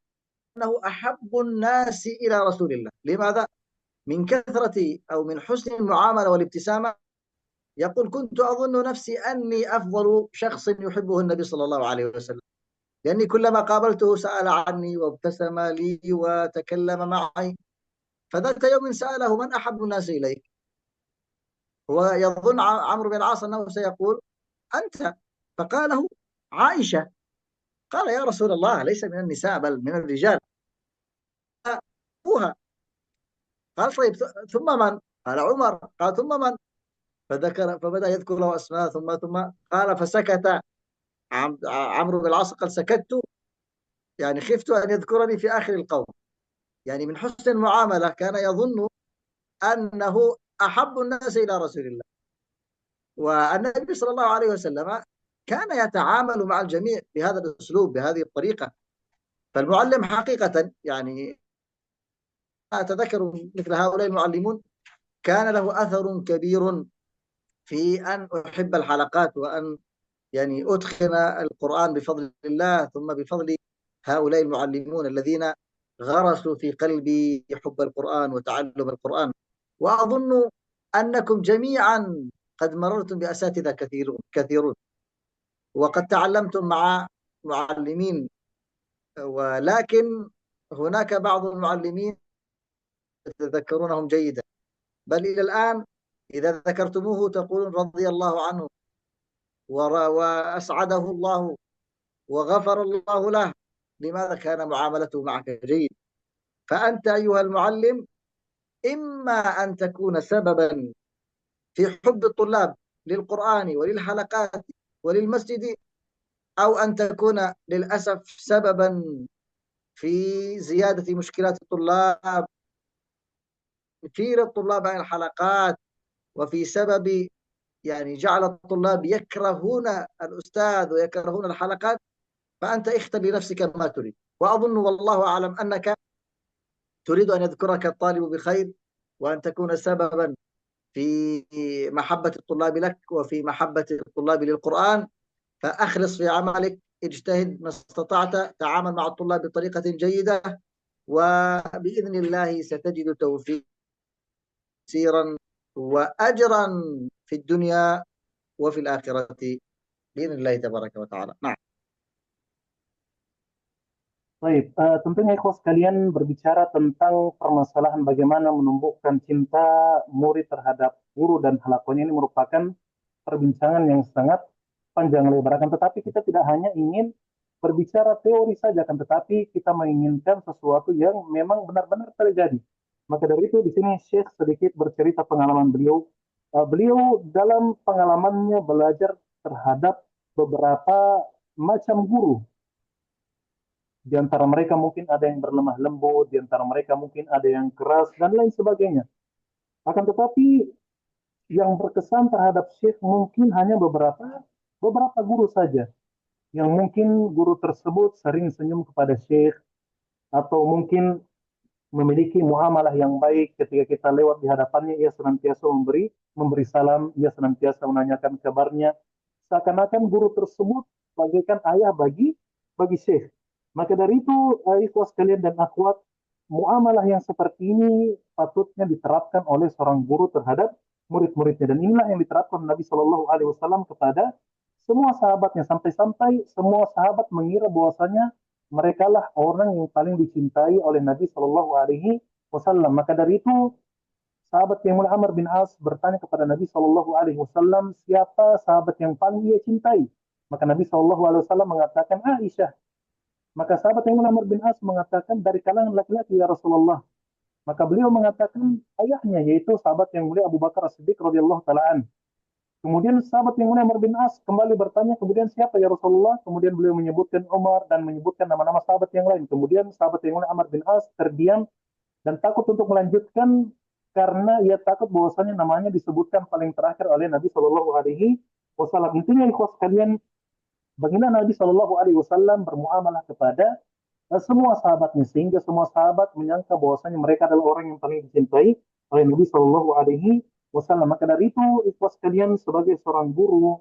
أنه أحب الناس إلى رسول الله. لماذا؟ من كثرة أو من حسن المعاملة والابتسامة. يقول كنت أظن نفسي أني أفضل شخص يحبه النبي صلى الله عليه وسلم، لأني كلما قابلته سأل عني وابتسم لي وتكلم معي. فذات يوم سأله من أحب الناس إليك؟ ويظن عمرو بن العاص أنه سيقول أنت، فقال له عائشة. قال يا رسول الله ليس من النساء بل من الرجال أبوها. قال طيب ثم من؟ قال عمر. قال ثم من؟ فبدأ يذكر له أسماء، ثم قال فسكت عمرو بن العاص. قال سكت يعني خفت أن يذكرني في آخر القول. يعني من حسن المعاملة كان يظن أنه أحب الناس إلى رسول الله. والنبي صلى الله عليه وسلم كان يتعامل مع الجميع بهذا الأسلوب، بهذه الطريقة. فالمعلم حقيقة يعني أتذكر مثل هؤلاء المعلمون كان له أثر كبير في أن أحب الحلقات، وأن يعني أتقن القرآن بفضل الله، ثم بفضل هؤلاء المعلمون الذين غرسوا في قلبي حب القرآن وتعلم القرآن. وأظن أنكم جميعا قد مررتم بأساتذة كثيرون، وقد تعلمتم مع معلمين، ولكن هناك بعض المعلمين تتذكرونهم جيدا، بل إلى الآن إذا ذكرتموه تقولون رضي الله عنه وأسعده الله وغفر الله له. لماذا؟ كان معاملته معك جيد. فأنت أيها المعلم إما أن تكون سببا في حب الطلاب للقرآن وللحلقات وللمسجد، أو أن تكون للأسف سببا في زيادة مشكلات الطلاب، كثير الطلاب عن الحلقات، وفي سبب يعني جعل الطلاب يكرهون الأستاذ ويكرهون الحلقات. فأنت اختر لنفسك ما تريد، وأظن والله أعلم أنك تريد أن يذكرك الطالب بخير، وأن تكون سببا في محبة الطلاب لك وفي محبة الطلاب للقرآن. فأخلص في عملك، اجتهد ما استطعت، تعامل مع الطلاب بطريقة جيدة، وبإذن الله ستجد توفيقا وأجرا في الدنيا وفي الآخرة بإذن الله تبارك وتعالى. نعم. Baik, tentunya ikhwas sekalian berbicara tentang permasalahan bagaimana menumbuhkan cinta murid terhadap guru dan halakonya ini merupakan perbincangan yang sangat panjang lebar. Akan tetapi kita tidak hanya ingin berbicara teori saja, akan tetapi kita menginginkan sesuatu yang memang benar-benar terjadi. Maka dari itu di sini Syekh sedikit bercerita pengalaman beliau. Beliau dalam pengalamannya belajar terhadap beberapa macam guru. Di antara mereka mungkin ada yang berlemah lembut, di antara mereka mungkin ada yang keras, dan lain sebagainya. Akan tetapi yang berkesan terhadap Syekh mungkin hanya beberapa guru saja. Yang mungkin guru tersebut sering senyum kepada Syekh, atau mungkin memiliki muamalah yang baik ketika kita lewat di hadapannya, ia senantiasa memberi salam, ia senantiasa menanyakan kabarnya. Seakan-akan guru tersebut bagaikan ayah bagi Syekh. Maka dari itu, ikhwas kalian dan akhwat, muamalah yang seperti ini patutnya diterapkan oleh seorang guru terhadap murid-muridnya. Dan inilah yang diterapkan Nabi Shallallahu Alaihi Wasallam kepada semua sahabatnya, sampai-sampai semua sahabat mengira bahwasanya mereka lah orang yang paling dicintai oleh Nabi Shallallahu Alaihi Wasallam. Maka dari itu, sahabat yang mulia Amr bin As bertanya kepada Nabi Shallallahu Alaihi Wasallam, siapa sahabat yang paling ia cintai? Maka Nabi Shallallahu Alaihi Wasallam mengatakan Aisyah. Maka sahabat yang mulia Amr bin As mengatakan dari kalangan laki-laki ya Rasulullah. Maka beliau mengatakan ayahnya, yaitu sahabat yang mulia Abu Bakar As-Siddiq radhiyallahu taala. Kemudian sahabat yang mulia Amr bin As kembali bertanya, kemudian siapa ya Rasulullah? Kemudian beliau menyebutkan Umar dan menyebutkan nama-nama sahabat yang lain. Kemudian sahabat yang mulia Amr bin As terdiam dan takut untuk melanjutkan karena ia takut bahwasanya namanya disebutkan paling terakhir oleh Nabi Shallallahu Alaihi Wasallam. Intinya ikhwas kalian, baginda Nabi Shallallahu Alaihi Wasallam bermuamalah kepada semua sahabatnya, sehingga semua sahabat menyangka bahwasanya mereka adalah orang yang paling dicintai oleh Nabi Shallallahu Alaihi Wasallam. Maka dari itu, ikhwas kalian, sebagai seorang guru,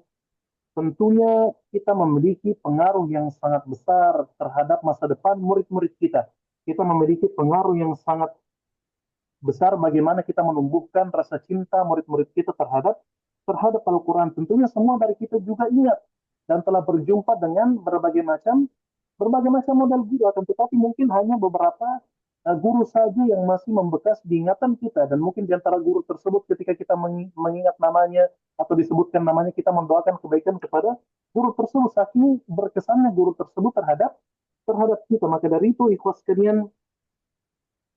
tentunya kita memiliki pengaruh yang sangat besar terhadap masa depan murid-murid kita. Kita memiliki pengaruh yang sangat besar bagaimana kita menumbuhkan rasa cinta murid-murid kita terhadap Al-Quran. Tentunya semua dari kita juga ingat dan telah berjumpa dengan berbagai macam model guru, akan tetapi mungkin hanya beberapa guru saja yang masih membekas di ingatan kita, dan mungkin di antara guru tersebut ketika kita mengingat namanya atau disebutkan namanya, kita mendoakan kebaikan kepada guru tersebut, saking berkesannya guru tersebut terhadap kita. Maka dari itu ikhwas sekalian,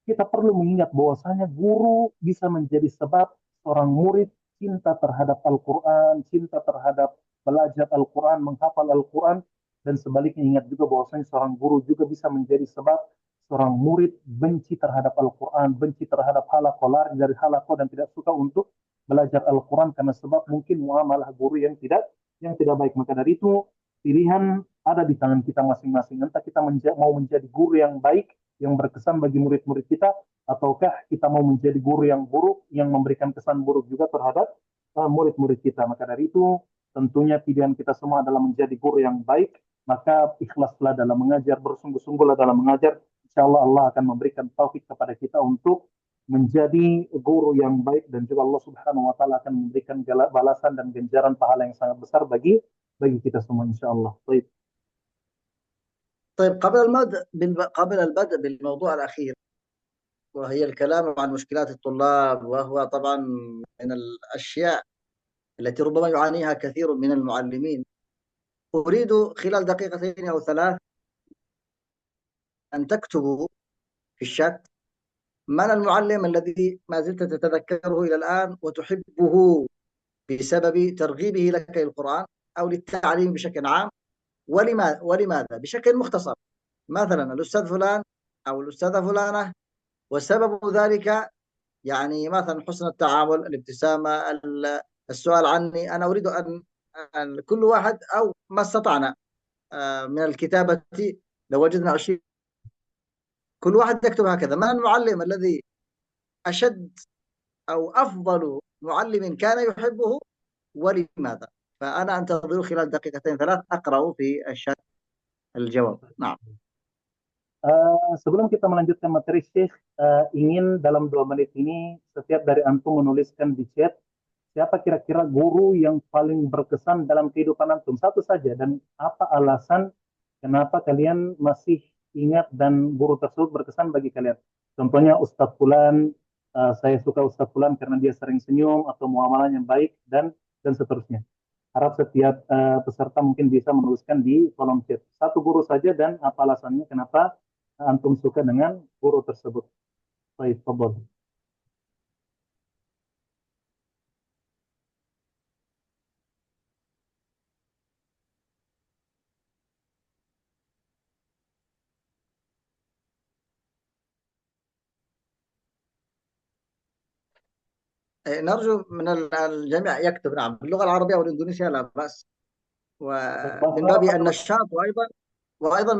kita perlu mengingat bahwasanya guru bisa menjadi sebab seorang murid cinta terhadap Al-Quran, cinta terhadap belajar Al-Quran, menghafal Al-Quran, dan sebaliknya ingat juga bahwasanya seorang guru juga bisa menjadi sebab seorang murid benci terhadap Al-Quran, benci terhadap halakoh, lari dari halakoh dan tidak suka untuk belajar Al-Quran karena sebab mungkin muamalah guru yang tidak baik. Maka dari itu pilihan ada di tangan kita masing-masing. Entah kita mau menjadi guru yang baik, yang berkesan bagi murid-murid kita, ataukah kita mau menjadi guru yang buruk, yang memberikan kesan buruk juga terhadap murid-murid kita. Maka dari itu tentunya pilihan kita semua adalah menjadi guru yang baik, maka ikhlaslah dalam mengajar, bersungguh-sungguhlah dalam mengajar. Insya Allah Allah akan memberikan taufik kepada kita untuk menjadi guru yang baik dan juga Allah Subhanahu wa taala akan memberikan balasan dan ganjaran pahala yang sangat besar bagi kita semua insya Allah. Baik. طيب قبل البدء بالموضوع الأخير، وهي الكلام عن مشكلات الطلاب، وهو طبعا من الأشياء التي ربما يعانيها كثير من المعلمين. أريد خلال دقيقتين أو ثلاث أن تكتبوا في الشات من المعلم الذي ما زلت تتذكره إلى الآن وتحبه بسبب ترغيبه لك للقرآن أو للتعليم بشكل عام، ولماذا بشكل مختصر. مثلا الأستاذ فلان أو الأستاذة فلانة، وسبب ذلك يعني مثلا حسن التعامل، الابتسامة، السؤال عني. أنا أريد أن كل واحد أو ما استطعنا من الكتابة، لو وجدنا 20 كل واحد يكتب هكذا: من المعلم الذي أشد أو أفضل معلم كان يحبه ولماذا. فأنا أنتظر خلال دقيقتين ثلاث أقرأ في الشات الجواب. نعم. Sebelum kita melanjutkan materi, Syekh ingin dalam 2 menit ini setiap dari antum menuliskan di chat siapa kira-kira guru yang paling berkesan dalam kehidupan antum, satu saja, dan apa alasan kenapa kalian masih ingat dan guru tersebut berkesan bagi kalian. Contohnya Ustadz Fulan, saya suka Ustadz Fulan karena dia sering senyum atau muamalahnya baik dan seterusnya. Harap setiap peserta mungkin bisa menuliskan di kolom chat satu guru saja dan apa alasannya kenapa antum suka dengan guru tersebut. Baik, Fadol. نرجو من الجميع يكتب نعم باللغة العربية والإندونيسية لا بأس، Bahasa ومن باب Arab atau النشاط، وأيضا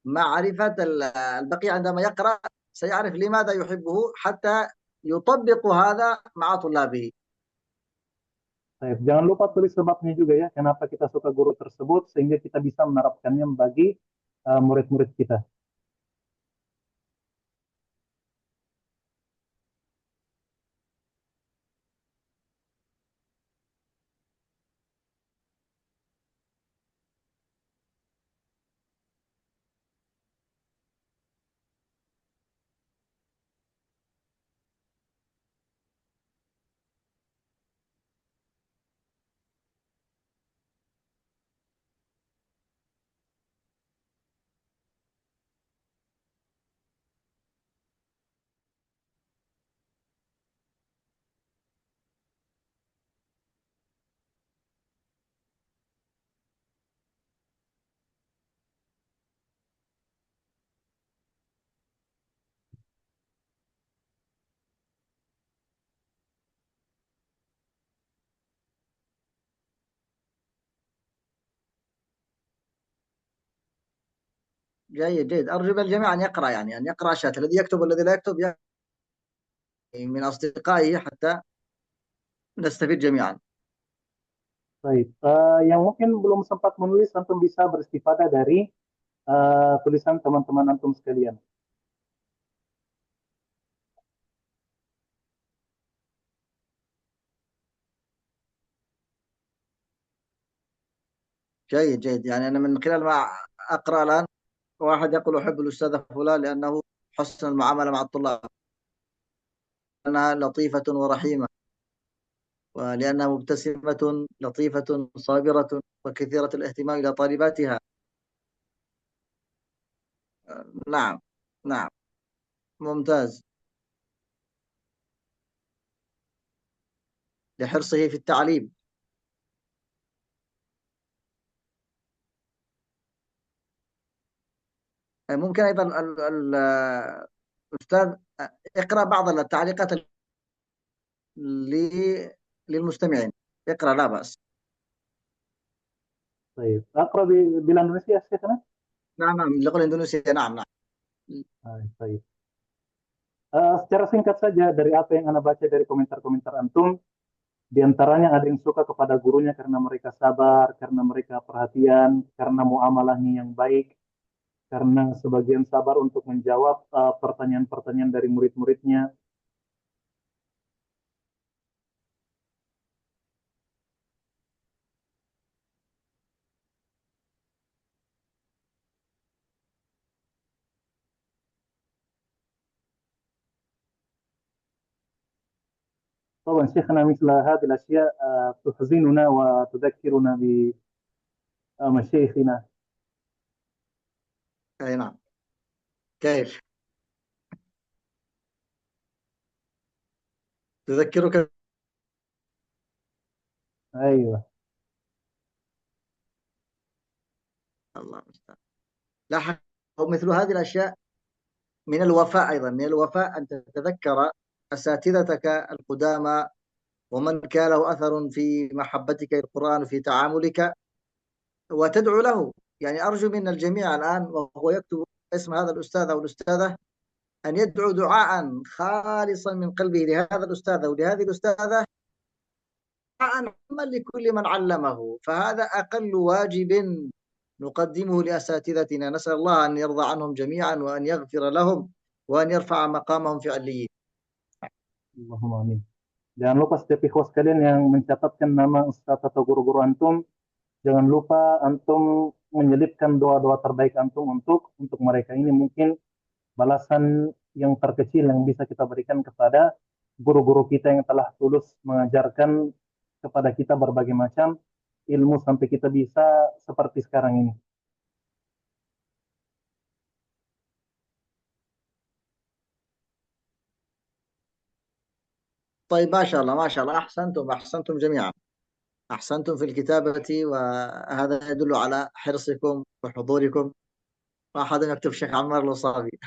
معرفة البقية عندما يقرأ سيعرف لماذا يحبه حتى يطبق هذا مع طلابه. Baik, jangan lupa tulis sebabnya juga ya, kenapa kita suka guru tersebut, sehingga kita bisa menerapkannya bagi murid-murid kita. جيد جيد، أرجو من الجميع أن يقرأ، يعني أن يقرأ الشات، الذي يكتب والذي لا يكتب من أصدقائه حتى نستفيد جميعا. Baik, yang mungkin belum sempat menulis, antum bisa beristifadah dari tulisan teman-teman antum sekalian. جيد جيد، يعني أنا من خلال ما أقرأ الآن واحد يقول أحب الأستاذ فلان لأنه حسن المعاملة مع الطلاب، لأنها لطيفة ورحيمة، ولأنها مبتسمة لطيفة صابرة وكثيرة الاهتمام إلى طالباتها. نعم نعم. ممتاز. لحرصه في التعليم. ممكن أيضا الأستاذ اقرأ بعض التعليقات للمستمعين. اقرأ لا بأس. طيب أقرأ بالإندونيسيا يا شيخنا. نعم نعم، اللغة الإندونيسية. نعم نعم. Baik. Secara singkat saja dari apa yang Anda baca dari komentar-komentar Antum, di antaranya ada yang suka kepada gurunya karena mereka sabar, karena mereka perhatian, karena muamalahnya yang baik, karena sebagian sabar untuk menjawab pertanyaan-pertanyaan dari murid-muridnya. طبعا شيخنا مثل هذه الأشياء تحزننا وتذكرنا بمشايخنا. أي نعم. كيف تذكرك؟ أيوه. الله المستعان. لا حق. مثل هذه الأشياء من الوفاء، أيضا من الوفاء أن تتذكر أساتذتك القدامى ومن كان له أثر في محبتك للقرآن وفي تعاملك، وتدعو له. يعني أرجو من الجميع الآن وهو يكتب اسم هذا الأستاذ أو الأستاذة أن يدعو دعاء خالصا من قلبه لهذا الأستاذ أو لهذه الأستاذة، دعاء عاما لكل من علمه. فهذا أقل واجب نقدمه لأساتذتنا. نسأل الله أن يرضى عنهم جميعا وأن يغفر لهم وأن يرفع مقامهم في عليين. Allahumma amin. Jangan lupa setiap ikhwas sekalian yang mencatatkan nama ustaz atau guru-guru Antum, jangan lupa Antum menyelipkan doa-doa terbaik Antum untuk mereka. Ini mungkin balasan yang terkecil yang bisa kita berikan kepada guru-guru kita yang telah tulus mengajarkan kepada kita berbagai macam ilmu sampai kita bisa seperti sekarang ini. طيب ما شاء الله ما شاء الله، أحسنتم أحسنتم جميعا، أحسنتم في الكتابة، وهذا يدل على حرصكم وحضوركم. وأحد يكتب الشيخ عمار الوصابي.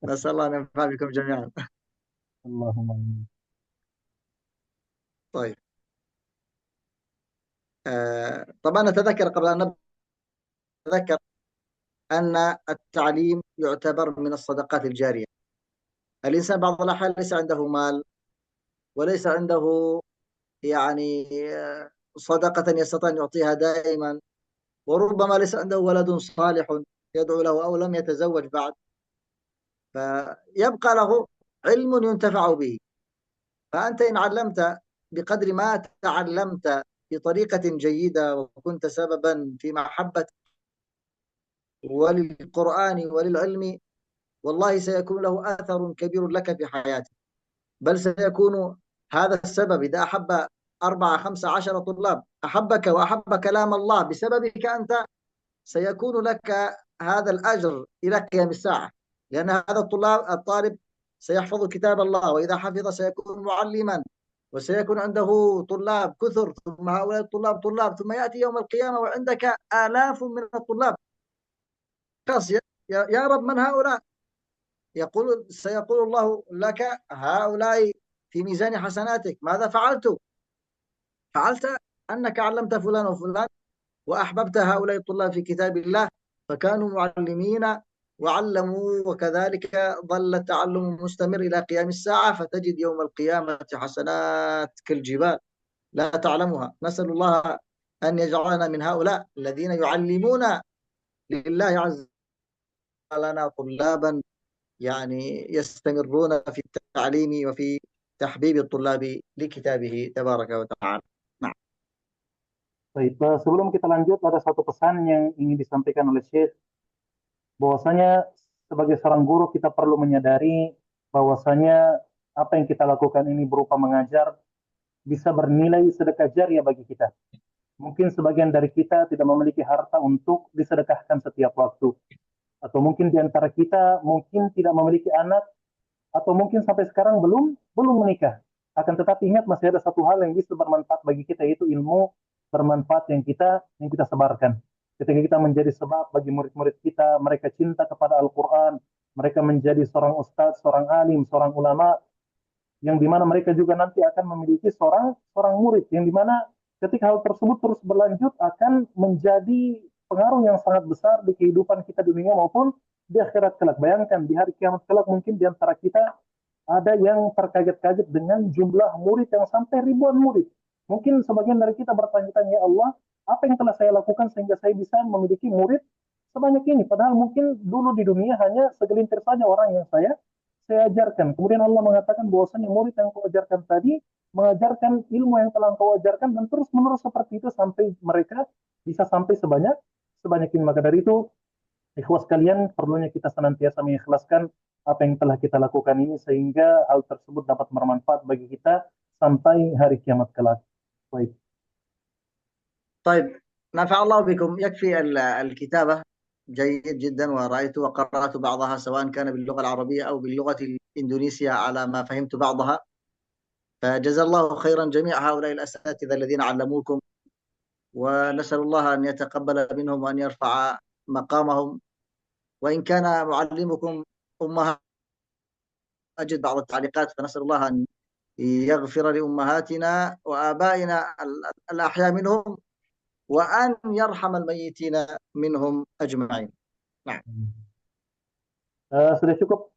نسأل الله أن ينفع بكم جميعا. Allahumma amin. طيب طبعا نتذكر قبل أن نتذكر أن التعليم يعتبر من الصدقات الجارية. الإنسان بعض الأحيان ليس عنده مال وليس عنده يعني صدقة يستطيع أن يعطيها دائما، وربما ليس عنده ولد صالح يدعو له أو لم يتزوج بعد، فيبقى له علم ينتفع به. فأنت إن علمت بقدر ما تعلمت بطريقة جيدة وكنت سببا في محبة وللقرآن وللعلم، والله سيكون له أثر كبير لك في حياتك. بل سيكون هذا السبب إذا أحب 4 5 10 طلاب أحبك وأحب كلام الله بسببك أنت، سيكون لك هذا الأجر إلى قيام الساعة. لأن هذا الطالب سيحفظ كتاب الله، وإذا حفظ سيكون معلما، وسيكون عنده طلاب كثر، ثم هؤلاء الطلاب طلاب، ثم يأتي يوم القيامة وعندك آلاف من الطلاب. خلاص يا رب من هؤلاء؟ سيقول الله لك هؤلاء في ميزان حسناتك. ماذا فعلت؟ فعلت أنك علمت فلان وفلان وأحببت هؤلاء الطلاب في كتاب الله فكانوا معلمين وعلموا، وكذلك ظل التعلم مستمر إلى قيام الساعة، فتجد يوم القيامة حسنات كالجبال لا تعلمها. نسأل الله أن يجعلنا من هؤلاء الذين يعلمون لله عز وجل لنا طلابا يعني يستمرون في التعليم وفي تحبيب الطلاب لكتابه تبارك وتعالى. نعم. Baik, sebelum kita lanjut ada satu pesan yang ingin disampaikan oleh Syekh bahwasanya sebagai seorang guru kita perlu menyadari bahwasanya apa yang kita lakukan ini berupa mengajar bisa bernilai sedekah jariah bagi kita. Mungkin sebagian dari kita tidak memiliki harta untuk disedekahkan setiap waktu atau mungkin di antara kita mungkin tidak memiliki anak, atau mungkin sampai sekarang belum menikah. Akan tetapi ingat, masih ada satu hal yang bisa bermanfaat bagi kita, yaitu ilmu bermanfaat yang kita sebarkan. Ketika kita menjadi sebab bagi murid-murid kita, mereka cinta kepada Al-Quran, mereka menjadi seorang ustadz, seorang alim, seorang ulama, yang dimana mereka juga nanti akan memiliki seorang seorang murid, yang dimana ketika hal tersebut terus berlanjut akan menjadi pengaruh yang sangat besar di kehidupan kita di dunia maupun di akhirat kelak. Bayangkan di hari kiamat kelak mungkin di antara kita ada yang terkaget-kaget dengan jumlah murid yang sampai ribuan murid. Mungkin sebagian dari kita bertanya-tanya, ya Allah, apa yang telah saya lakukan sehingga saya bisa memiliki murid sebanyak ini? Padahal mungkin dulu di dunia hanya segelintir saja orang yang saya ajarkan. Kemudian Allah mengatakan bahwasanya murid yang kau ajarkan tadi mengajarkan ilmu yang telah kau ajarkan, dan terus menerus seperti itu sampai mereka bisa sampai sebanyak sebanyak ini. Maka dari itu, ikhwas kalian, perlunya kita senantiasa mengikhlaskan apa yang telah kita lakukan ini sehingga hal tersebut dapat bermanfaat bagi kita sampai hari kiamat kelak. Baik. طيب، نفع الله بكم. يكفي الكتابة جيد جدا، ورأيت وقرأت بعضها سواء كان باللغة العربية أو باللغة الإندونيسية على ما فهمت بعضها. فجزا الله خيرا جميع هؤلاء الأساتذة الذين علموكم، ونسأل الله أن يتقبل منهم وأن يرفع مقامهم. وإن كان معلمكم أمهات، أجد بعض التعليقات، فنسأل الله أن يغفر لأمهاتنا وآبائنا الأحياء منهم، وأن يرحم الميتين منهم أجمعين. نعم. Sudah cukup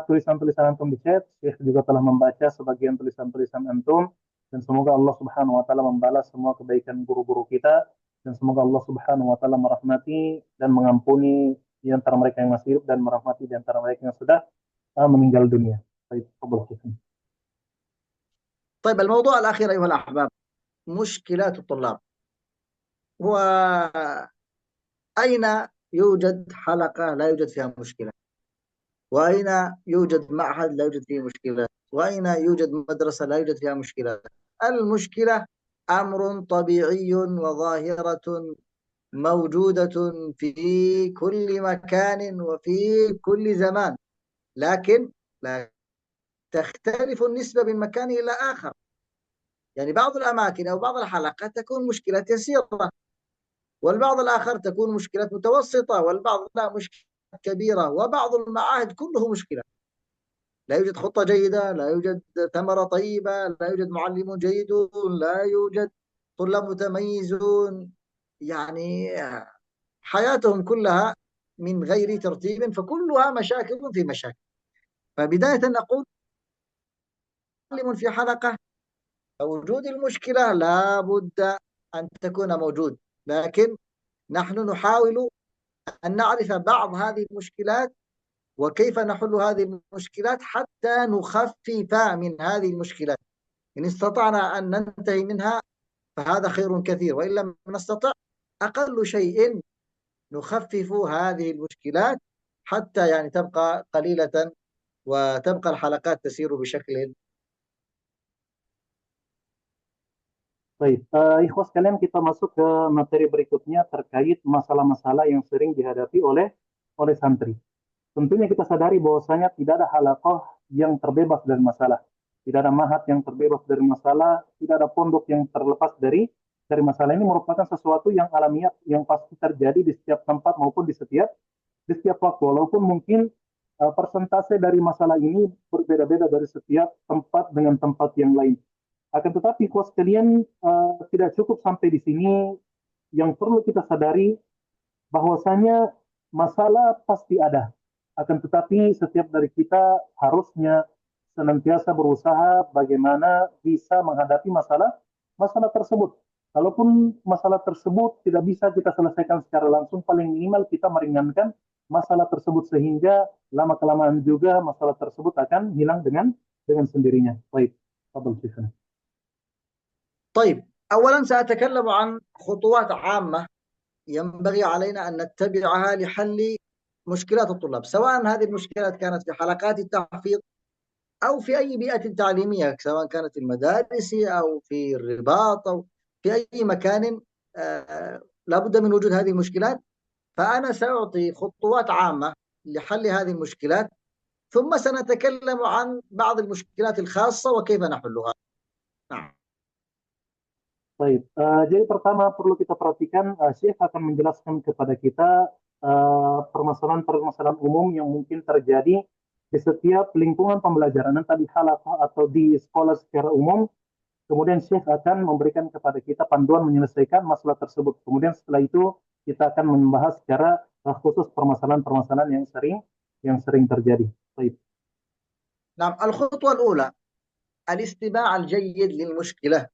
tulisan-tulisan antum di chat. Syekh juga telah membaca sebagian tulisan-tulisan antum, dan semoga Allah Subhanahu wa taala membalas semua kebaikan guru-guru kita, dan semoga Allah Subhanahu wa taala merahmati dan mengampuni di antara mereka yang masih hidup dan merahmati di antara mereka yang sudah meninggal dunia. Baik, طيب، الموضوع الأخير أيها الأحباب، مشكلات الطلاب. وأين يوجد حلقة لا يوجد فيها مشكلة؟ وأين يوجد معهد لا يوجد فيه مشكلة؟ وأين يوجد مدرسة لا يوجد فيها مشكلة؟ المشكلة أمر طبيعي وظاهرة موجودة في كل مكان وفي كل زمان، لكن لا تختلف النسبة من مكان إلى آخر. يعني بعض الأماكن أو بعض الحلقات تكون مشكلة يسيرة، والبعض الآخر تكون مشكلة متوسطة، والبعض لا، مشكلة كبيرة، وبعض المعاهد كله مشكلة. لا يوجد خطة جيدة، لا يوجد ثمرة طيبة، لا يوجد معلمون جيدون، لا يوجد طلاب متميزون، يعني حياتهم كلها من غير ترتيب، فكلها مشاكل في مشاكل. فبداية نقول معلم في حلقة، وجود المشكلة لا بد أن تكون موجود، لكن نحن نحاول أن نعرف بعض هذه المشكلات وكيف نحل هذه المشكلات حتى نخفف من هذه المشكلات. إن استطعنا أن ننتهي منها فهذا خير كثير، وإن لم نستطع أقل شيء نخفف هذه المشكلات حتى يعني تبقى قليلة وتبقى الحلقات تسير بشكل. Baik, ikhwas sekalian, kita masuk ke materi berikutnya terkait masalah-masalah yang sering dihadapi oleh santri. Tentunya kita sadari bahwasanya tidak ada halaqah yang terbebas dari masalah. Tidak ada mahat yang terbebas dari masalah, tidak ada pondok yang terlepas dari masalah. Ini merupakan sesuatu yang alamiah, yang pasti terjadi di setiap tempat maupun di setiap waktu. Walaupun mungkin persentase dari masalah ini berbeda-beda dari setiap tempat dengan tempat yang lain. Akan tetapi, kuas kalian, tidak cukup sampai di sini. Yang perlu kita sadari bahwasanya masalah pasti ada. Akan tetapi setiap dari kita harusnya senantiasa berusaha bagaimana bisa menghadapi masalah tersebut. Kalaupun masalah tersebut tidak bisa kita selesaikan secara langsung, paling minimal kita meringankan masalah tersebut sehingga lama-kelamaan juga masalah tersebut akan hilang dengan sendirinya. Baik, Fadhil Syekh. طيب، أولا سأتكلم عن خطوات عامة ينبغي علينا أن نتبعها لحل مشكلات الطلاب، سواء هذه المشكلات كانت في حلقات التحفيظ أو في أي بيئة تعليمية، سواء كانت في المدارس أو في الرباط أو في أي مكان لابد من وجود هذه المشكلات. فأنا سأعطي خطوات عامة لحل هذه المشكلات، ثم سنتكلم عن بعض المشكلات الخاصة وكيف نحلها. نعم. Baik, jadi pertama perlu kita perhatikan, Syekh akan menjelaskan kepada kita permasalahan-permasalahan umum yang mungkin terjadi di setiap lingkungan pembelajaran, entah di halaqah atau di sekolah secara umum. Kemudian Syekh akan memberikan kepada kita panduan menyelesaikan masalah tersebut. Kemudian setelah itu kita akan membahas secara khusus permasalahan-permasalahan yang sering terjadi. Baik. نعم، الخطوة الأولى الاستماع الجيد للمشكلة،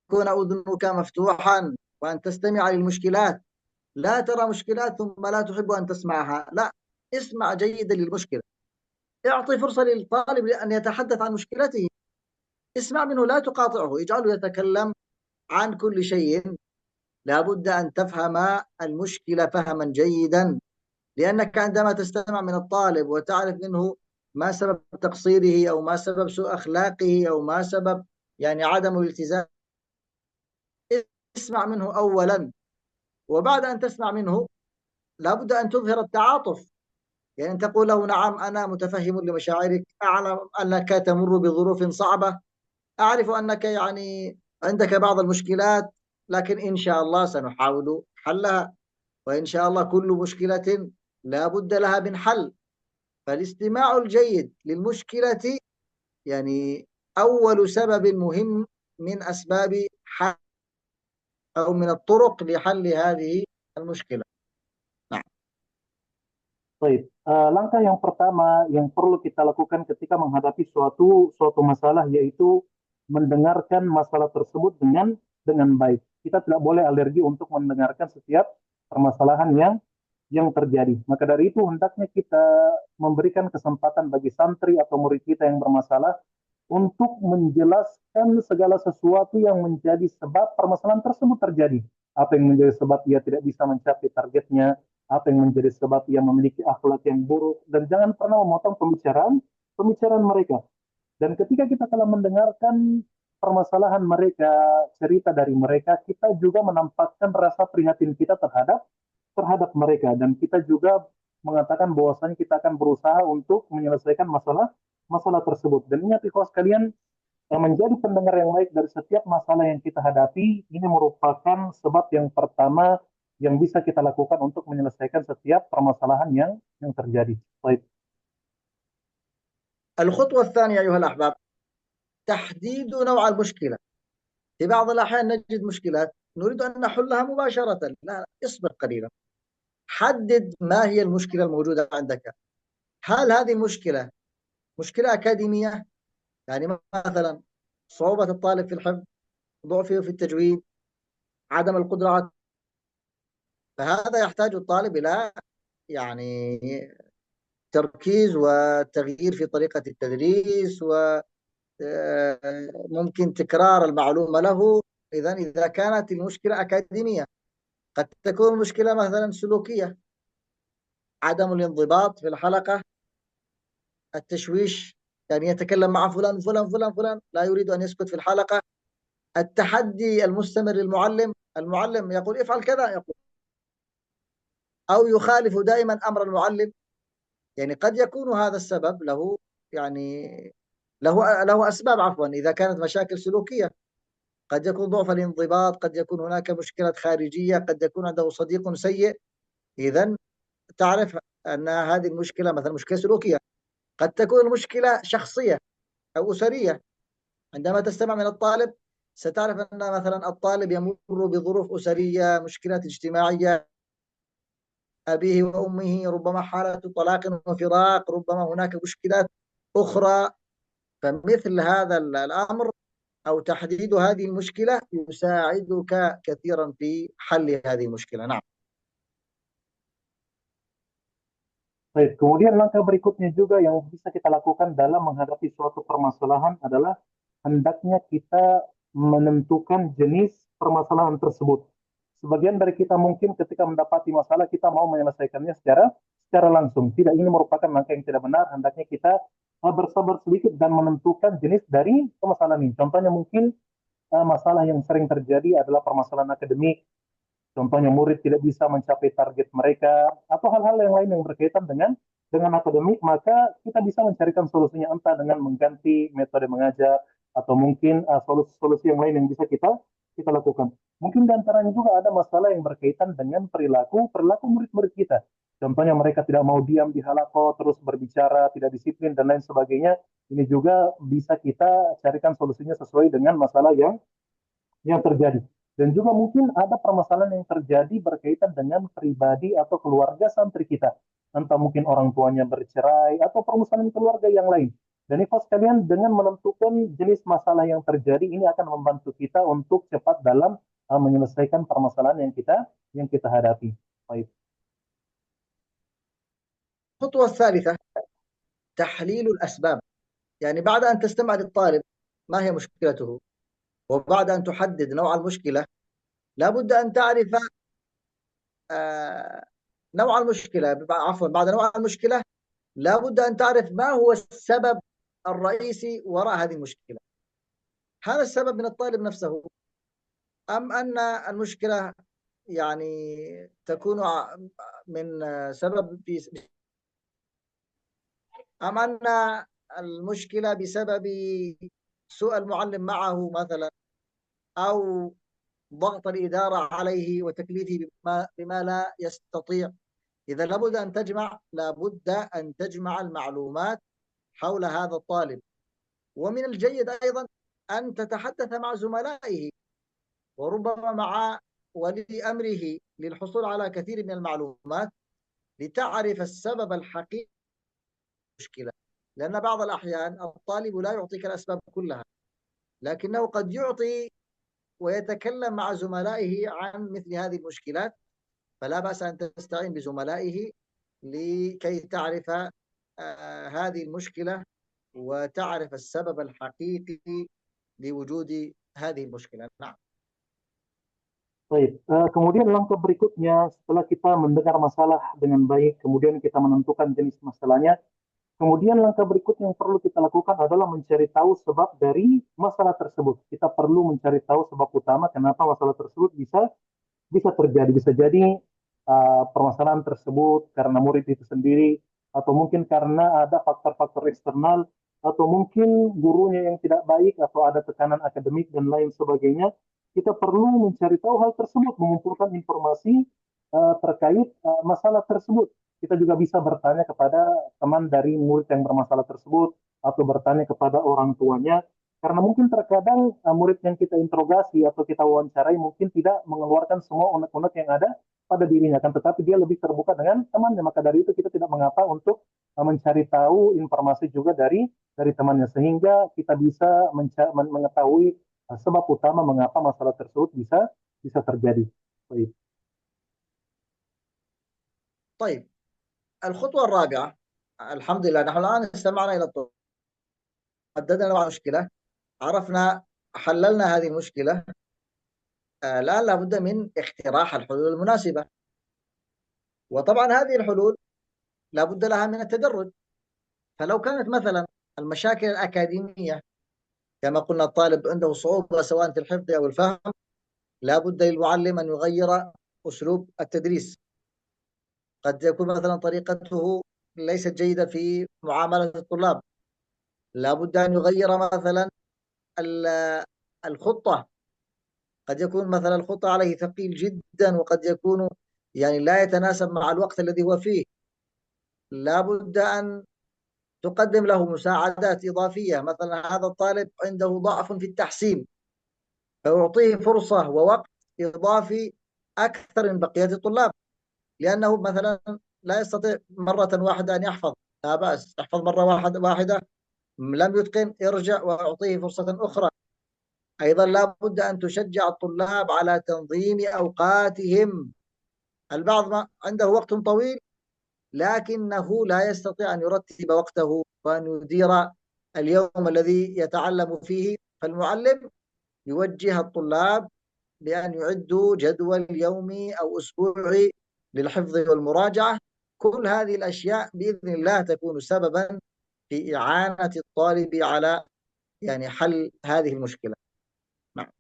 تكون أذنك مفتوحا وأن تستمع للمشكلات، لا ترى مشكلات ثم لا تحب أن تسمعها، لا، اسمع جيدا للمشكلة، اعطي فرصة للطالب أن يتحدث عن مشكلته، اسمع منه، لا تقاطعه، اجعله يتكلم عن كل شيء. لابد أن تفهم المشكلة فهما جيدا، لأنك عندما تستمع من الطالب وتعرف منه ما سبب تقصيره أو ما سبب سوء أخلاقه أو ما سبب يعني عدم الالتزام، اسمع منه أولا، وبعد أن تسمع منه لابد أن تظهر التعاطف، يعني أن تقول له نعم أنا متفهم لمشاعرك، أعلم أنك تمر بظروف صعبة، أعرف أنك يعني عندك بعض المشكلات، لكن إن شاء الله سنحاول حلها، وإن شاء الله كل مشكلة لا بد لها من حل. فالاستماع الجيد للمشكلة يعني أول سبب مهم من أسباب حل أو من الطرق لحل هذه المشكلة. نعم. Baik, langkah yang pertama yang perlu kita lakukan ketika menghadapi suatu masalah yaitu mendengarkan masalah tersebut dengan baik. Kita tidak boleh alergi untuk mendengarkan setiap permasalahan yang terjadi. Maka dari itu hendaknya kita memberikan kesempatan bagi santri atau murid kita yang bermasalah untuk menjelaskan segala sesuatu yang menjadi sebab permasalahan tersebut terjadi. Apa yang menjadi sebab ia tidak bisa mencapai targetnya, apa yang menjadi sebab ia memiliki akhlak yang buruk, dan jangan pernah memotong pembicaraan mereka. Dan ketika kita telah mendengarkan permasalahan mereka, cerita dari mereka, kita juga menampakkan rasa prihatin kita terhadap mereka, dan kita juga mengatakan bahwasanya kita akan berusaha untuk menyelesaikan masalah masalah tersebut. Dan ingat ikhwas sekalian, menjadi pendengar yang baik dari setiap masalah yang kita hadapi ini merupakan sebab yang pertama yang bisa kita lakukan untuk menyelesaikan setiap permasalahan yang terjadi. Baik. الخطوة الثانية أيها الأحباب تحديد نوع المشكلة. في بعض الأحيان نجد مشكلات نريد أن نحلها مباشرة، لا، اصبر قليلا، حدد ما هي المشكلة الموجودة عندك. هل هذه المشكلة مشكلة أكاديمية، يعني مثلا صعوبة الطالب في الحفظ، ضعفه في التجويد، عدم القدرة على، فهذا يحتاج الطالب إلى يعني تركيز وتغيير في طريقة التدريس، وممكن تكرار المعلومة له. إذا كانت المشكلة أكاديمية، قد تكون المشكلة مثلا سلوكية، عدم الانضباط في الحلقة، التشويش، يعني يتكلم مع فلان فلان فلان فلان لا يريد أن يسكت في الحلقة، التحدي المستمر للمعلم، المعلم يقول افعل كذا يقول، أو يخالف دائما أمر المعلم، يعني قد يكون هذا السبب له، يعني له أسباب، عفوا، إذا كانت مشاكل سلوكية قد يكون ضعف الانضباط، قد يكون هناك مشكلة خارجية، قد يكون عنده صديق سيء. إذا تعرف أن هذه المشكلة مثلا مشكلة سلوكية، قد تكون المشكلة شخصية أو أسرية. عندما تستمع من الطالب ستعرف أن مثلا الطالب يمر بظروف أسرية، مشكلات اجتماعية، أبيه وأمه، ربما حالة طلاق وفراق، ربما هناك مشكلات أخرى. فمثل هذا الأمر أو تحديد هذه المشكلة يساعدك كثيرا في حل هذه المشكلة. نعم. Baik, kemudian langkah berikutnya juga yang bisa kita lakukan dalam menghadapi suatu permasalahan adalah hendaknya kita menentukan jenis permasalahan tersebut. Sebagian dari kita mungkin ketika mendapati masalah kita mau menyelesaikannya secara langsung. Tidak, ini merupakan langkah yang tidak benar. Hendaknya kita bersabar sedikit dan menentukan jenis dari permasalahan ini. Contohnya mungkin masalah yang sering terjadi adalah permasalahan akademik, Contohnya murid tidak bisa mencapai target mereka atau hal-hal yang lain yang berkaitan dengan akademik, maka kita bisa mencarikan solusinya entah dengan mengganti metode mengajar atau mungkin solusi-solusi yang lain yang bisa kita kita lakukan. Mungkin di antaranya juga ada masalah yang berkaitan dengan perilaku perilaku murid-murid kita. Contohnya mereka tidak mau diam di halaqah, terus berbicara, tidak disiplin dan lain sebagainya. Ini juga bisa kita carikan solusinya sesuai dengan masalah yang terjadi. Dan juga mungkin ada permasalahan yang terjadi berkaitan dengan pribadi atau keluarga santri kita. Entah mungkin orang tuanya bercerai atau permasalahan keluarga yang lain. Dan ikhwas sekalian, dengan menentukan jenis masalah yang terjadi, ini akan membantu kita untuk cepat dalam menyelesaikan permasalahan yang kita hadapi. Baik. الخطوة الثالثة تحليل الأسباب. يعني بعد أن تستمع للطالب ما هي مشكلته، وبعد أن تحدد نوع المشكلة، لابد أن تعرف نوع المشكلة، عفوا بعد نوع المشكلة لابد أن تعرف ما هو السبب الرئيسي وراء هذه المشكلة. هذا السبب من الطالب نفسه، أم أن المشكلة يعني تكون من سبب أم أن المشكلة بسبب سوء المعلم معه مثلا، أو ضغط الإدارة عليه وتكليفه بما لا يستطيع. إذا لابد أن تجمع المعلومات حول هذا الطالب. ومن الجيد أيضا أن تتحدث مع زملائه وربما مع ولي أمره للحصول على كثير من المعلومات لتعرف السبب الحقيقي للمشكلة. لأن بعض الأحيان الطالب لا يعطيك الأسباب كلها، لكنه قد يعطي ويتكلم مع زملائه عن مثل هذه المشكلات، فلا بأس أن تستعين بزملائه لكي تعرف هذه المشكلة وتعرف السبب الحقيقي لوجود هذه المشكلة. نعم. Baik, kemudian langkah berikutnya setelah kita mendengar masalah dengan baik, kemudian kita menentukan jenis masalahnya, kemudian langkah berikutnya yang perlu kita lakukan adalah mencari tahu sebab dari masalah tersebut. Kita perlu mencari tahu sebab utama kenapa masalah tersebut bisa bisa terjadi. Bisa jadi permasalahan tersebut karena murid itu sendiri, atau mungkin karena ada faktor-faktor eksternal, atau mungkin gurunya yang tidak baik, atau ada tekanan akademik dan lain sebagainya. Kita perlu mencari tahu hal tersebut, mengumpulkan informasi terkait masalah tersebut. Kita juga bisa bertanya kepada teman dari murid yang bermasalah tersebut, atau bertanya kepada orang tuanya, karena mungkin terkadang murid yang kita interogasi atau kita wawancarai mungkin tidak mengeluarkan semua unek-unek yang ada pada dirinya, kan, tetapi dia lebih terbuka dengan temannya. Maka dari itu kita tidak mengapa untuk mencari tahu informasi juga dari temannya, sehingga kita bisa mengetahui sebab utama mengapa masalah tersebut bisa bisa terjadi. Baik. طيب، الخطوة الرابعة، الحمد لله نحن الآن استمعنا إلى الطرق، حددنا نوع المشكلة، عرفنا، حللنا هذه المشكلة. الآن لابد من اقتراح الحلول المناسبة. وطبعا هذه الحلول لابد لها من التدرج. فلو كانت مثلا المشاكل الأكاديمية كما قلنا الطالب عنده صعوبة سواء في الحفظ أو الفهم، لابد للمعلم أن يغير أسلوب التدريس. قد يكون مثلا طريقته ليست جيدة في معاملة الطلاب، لابد أن يغير مثلا الخطة. قد يكون مثلا الخطة عليه ثقيل جدا، وقد يكون يعني لا يتناسب مع الوقت الذي هو فيه. لابد أن تقدم له مساعدات إضافية. مثلا هذا الطالب عنده ضعف في التحسين، فيعطيه فرصة ووقت إضافي أكثر من بقية الطلاب، لأنه مثلا لا يستطيع مرة واحدة أن يحفظ، لا بأس يحفظ مرة واحدة، لم يتقن ارجع وأعطيه فرصة أخرى. أيضا لا بد أن تشجع الطلاب على تنظيم أوقاتهم. البعض ما عنده وقت طويل لكنه لا يستطيع أن يرتب وقته وأن يدير اليوم الذي يتعلم فيه. فالمعلم يوجه الطلاب بأن يعدوا جدول يومي أو أسبوعي للحفظ والمراجعة. كل هذه الأشياء بإذن الله تكون سببا في إعانة الطالب على يعني حل هذه المشكلة. نعم.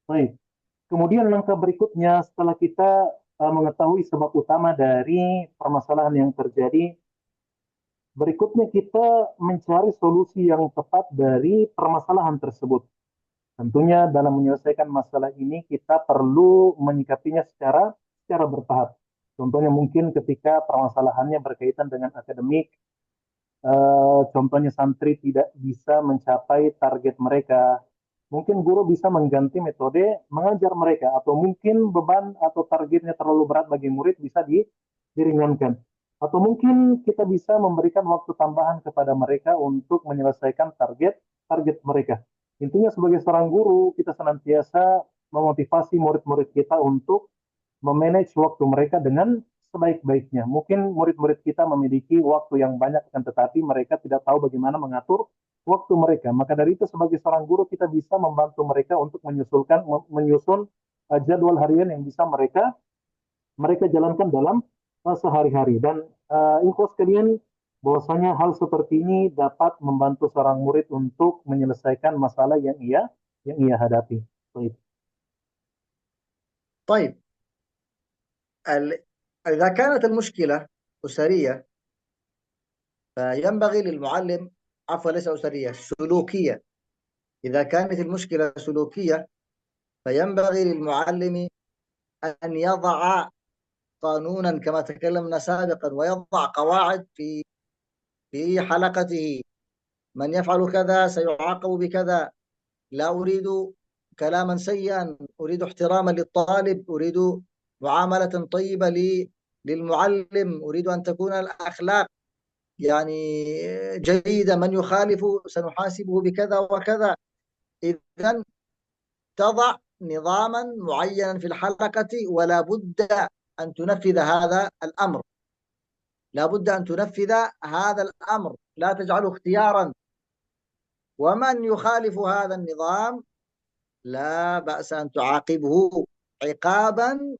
Baik. Kemudian langkah berikutnya setelah kita mengetahui sebab utama dari permasalahan yang terjadi, berikutnya kita mencari solusi yang tepat dari permasalahan tersebut. Tentunya dalam menyelesaikan masalah ini kita perlu menyikapinya secara bertahap. Contohnya mungkin ketika permasalahannya berkaitan dengan akademik, contohnya santri tidak bisa mencapai target mereka, mungkin guru bisa mengganti metode mengajar mereka, atau mungkin beban atau targetnya terlalu berat bagi murid bisa diringankan. Atau mungkin kita bisa memberikan waktu tambahan kepada mereka untuk menyelesaikan target target mereka. Intinya sebagai seorang guru, kita senantiasa memotivasi murid-murid kita untuk memanage waktu mereka dengan sebaik-baiknya. Mungkin murid-murid kita memiliki waktu yang banyak, kan, tetapi mereka tidak tahu bagaimana mengatur waktu mereka. Maka dari itu sebagai seorang guru kita bisa membantu mereka untuk menyusun jadwal harian yang bisa mereka mereka jalankan dalam sehari-hari. Dan info sekalian bahwasanya hal seperti ini dapat membantu seorang murid untuk menyelesaikan masalah yang ia hadapi. Baik. طيب، ال- إذا كانت المشكلة أسرية فينبغي للمعلم، عفوا ليس أسرية، سلوكية. إذا كانت المشكلة سلوكية فينبغي للمعلم أن يضع قانونا كما تكلمنا سابقا، ويضع قواعد في حلقته: من يفعل كذا سيعاقب بكذا. لا أريد كلاما سيئا، أريد احتراما للطالب، أريد معاملة طيبة للمعلم، أريد أن تكون الأخلاق يعني جيدة. من يخالف سنحاسبه بكذا وكذا. إذن تضع نظاما معينا في الحلقة، ولا بد أن تنفذ هذا الأمر، لا بد أن تنفذ هذا الأمر، لا تجعله اختيارا. ومن يخالف هذا النظام لا بأس أن تعاقبه عقابا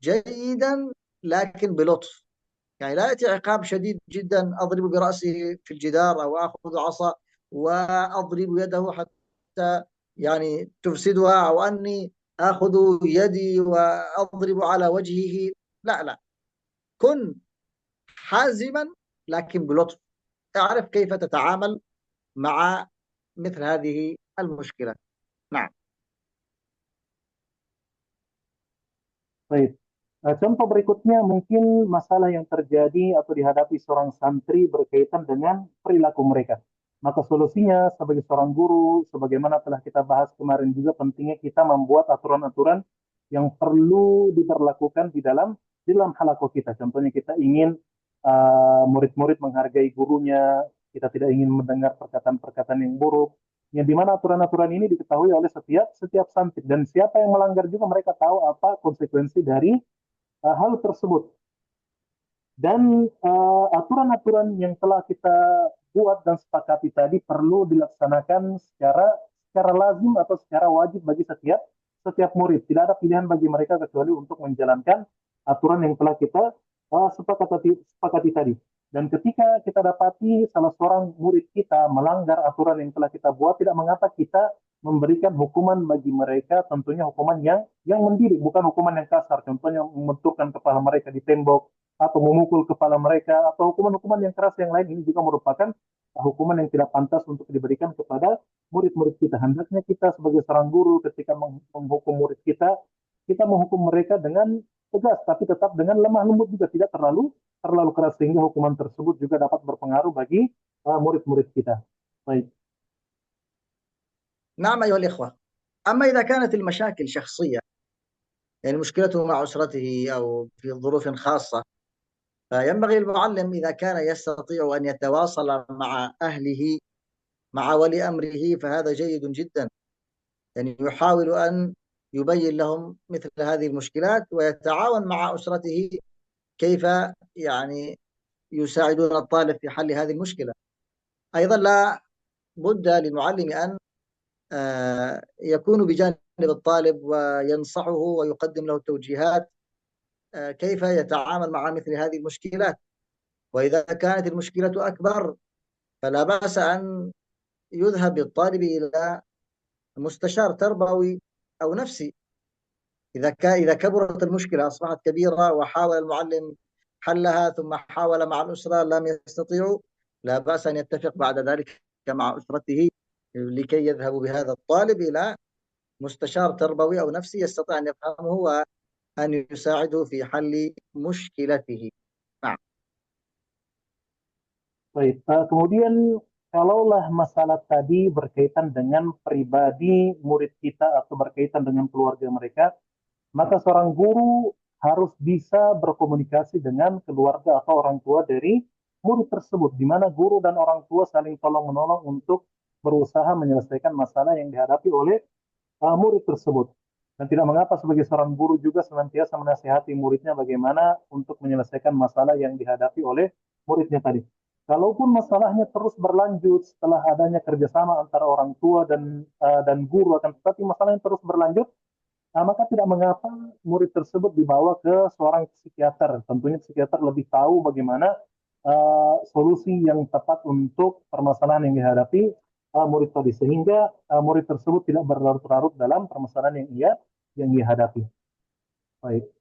جيدا لكن بلطف. يعني لا يأتي عقاب شديد جدا أضرب برأسه في الجدار أو أخذ عصا وأضرب يده حتى يعني تفسدها، أو أني أخذ يدي وأضرب على وجهه. لا لا، كن حازما لكن بلطف. اعرف كيف تتعامل مع مثل هذه المشكلة. نعم. Baik. Contoh berikutnya mungkin masalah yang terjadi atau dihadapi seorang santri berkaitan dengan perilaku mereka. Maka solusinya sebagai seorang guru, sebagaimana telah kita bahas kemarin juga, pentingnya kita membuat aturan-aturan yang perlu diberlakukan di dalam halakoh kita. Contohnya kita ingin murid-murid menghargai gurunya, kita tidak ingin mendengar perkataan-perkataan yang buruk, yang dimana aturan-aturan ini diketahui oleh setiap setiap santri, dan siapa yang melanggar juga mereka tahu apa konsekuensi dari hal tersebut. Dan aturan-aturan yang telah kita buat dan sepakati tadi perlu dilaksanakan secara lazim atau secara wajib bagi setiap setiap murid. Tidak ada pilihan bagi mereka kecuali untuk menjalankan aturan yang telah kita sepakati tadi. Dan ketika kita dapati salah seorang murid kita melanggar aturan yang telah kita buat, tidak mengapa kita memberikan hukuman bagi mereka, tentunya hukuman yang mendidik, bukan hukuman yang kasar. Contohnya membenturkan kepala mereka di tembok, atau memukul kepala mereka, atau hukuman-hukuman yang keras yang lain. Ini juga merupakan hukuman yang tidak pantas untuk diberikan kepada murid-murid kita. Hendaknya kita sebagai seorang guru ketika menghukum murid kita, kita menghukum mereka dengan tegas, tapi tetap dengan lemah lembut juga, tidak terlalu terlalu keras, sehingga hukuman tersebut juga dapat berpengaruh bagi murid-murid kita. Baik. نعم أيها الإخوة. أما إذا كانت المشاكل شخصية، يعني مشكلته مع أسرته أو في ظروف خاصة، فينبغي المعلم إذا كان يستطيع أن يتواصل مع أهله، مع ولي أمره، فهذا جيد جدا. يعني يحاول أن يبين لهم مثل هذه المشكلات، ويتعاون مع أسرته كيف يعني يساعدون الطالب في حل هذه المشكلة. أيضا لا بد للمعلم أن يكون بجانب الطالب وينصحه ويقدم له توجيهات كيف يتعامل مع مثل هذه المشكلات. وإذا كانت المشكلة أكبر فلا بأس أن يذهب بالطالب إلى مستشار تربوي أو نفسي. إذا كبرت المشكلة أصبحت كبيرة وحاول المعلم حلها ثم حاول مع الأسرة لم يستطيعوا، لا بأس أن يتفق بعد ذلك مع أسرته لكي يذهبوا بهذا الطالب إلى مستشار تربوي أو نفسي يستطيع أن يفهمه وأن يساعده في حل مشكلته. نعم. Baik, kemudian kalaulah masalah tadi berkaitan dengan pribadi murid kita atau berkaitan dengan keluarga mereka, maka seorang guru harus bisa berkomunikasi dengan keluarga atau orang tua dari murid tersebut, di mana guru dan orang tua saling tolong-menolong untuk berusaha menyelesaikan masalah yang dihadapi oleh murid tersebut. Dan tidak mengapa sebagai seorang guru juga senantiasa menasihati muridnya bagaimana untuk menyelesaikan masalah yang dihadapi oleh muridnya tadi. Kalaupun masalahnya terus berlanjut setelah adanya kerjasama antara orang tua dan guru, akan tetapi masalah yang terus berlanjut, maka tidak mengapa murid tersebut dibawa ke seorang psikiater. Tentunya psikiater lebih tahu bagaimana solusi yang tepat untuk permasalahan yang dihadapi murid tadi, sehingga murid tersebut tidak berlarut-larut dalam permasalahan yang ia hadapi. Baik.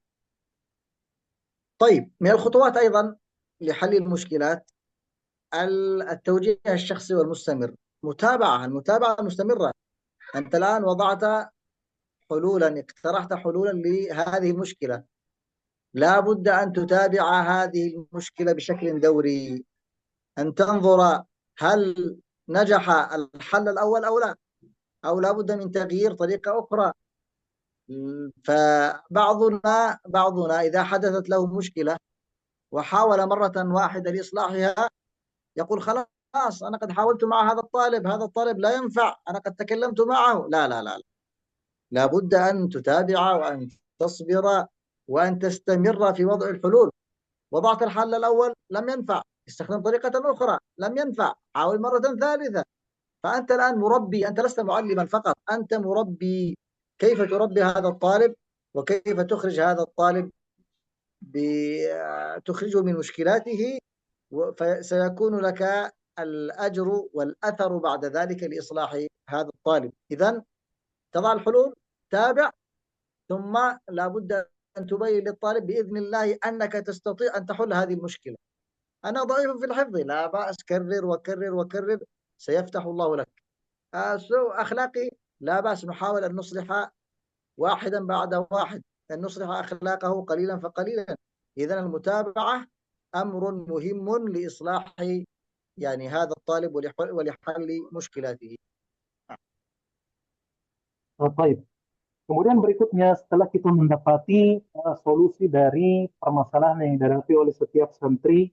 طيب، من الخطوات أيضا لحل المشكلات التوجيه الشخصي والمستمر، المتابعة المستمرة. أنت الآن وضعت حلولا، اقترحت حلولا لهذه المشكلة، لا بد أن تتابع هذه المشكلة بشكل دوري، أن تنظر هل نجح الحل الأول أو لا، أو لا بد من تغيير طريقة أخرى. فبعضنا إذا حدثت له مشكلة وحاول مرة واحدة لإصلاحها يقول خلاص أنا قد حاولت مع هذا الطالب لا ينفع، أنا قد تكلمت معه. لا لا لا، لا بد أن تتابع وأن تصبر وأن تستمر في وضع الحلول. وضعت الحل الأول لم ينفع، استخدم طريقة أخرى لم ينفع، حاول مرة ثالثة. فأنت الآن مربي، أنت لست معلما فقط، أنت مربي. كيف تربي هذا الطالب وكيف تخرج هذا الطالب تخرجه من مشكلاته، فسيكون لك الأجر والأثر بعد ذلك لإصلاح هذا الطالب. إذن تضع الحلول، تابع، ثم لابد أن تبين للطالب بإذن الله أنك تستطيع أن تحل هذه المشكلة. أنا ضعيف في الحفظ، لا بأس، كرر وكرر وكرر سيفتح الله لك. سوء أخلاقي، لا بأس، نحاول أن نصلح واحدا بعد واحد، أن نصلح أخلاقه قليلا فقليلا. إذن المتابعة أمر مهم لإصلاح يعني هذا الطالب ولحل مشكلاته. Baik. Kemudian berikutnya, setelah kita mendapati solusi dari permasalahan yang dihadapi oleh setiap santri,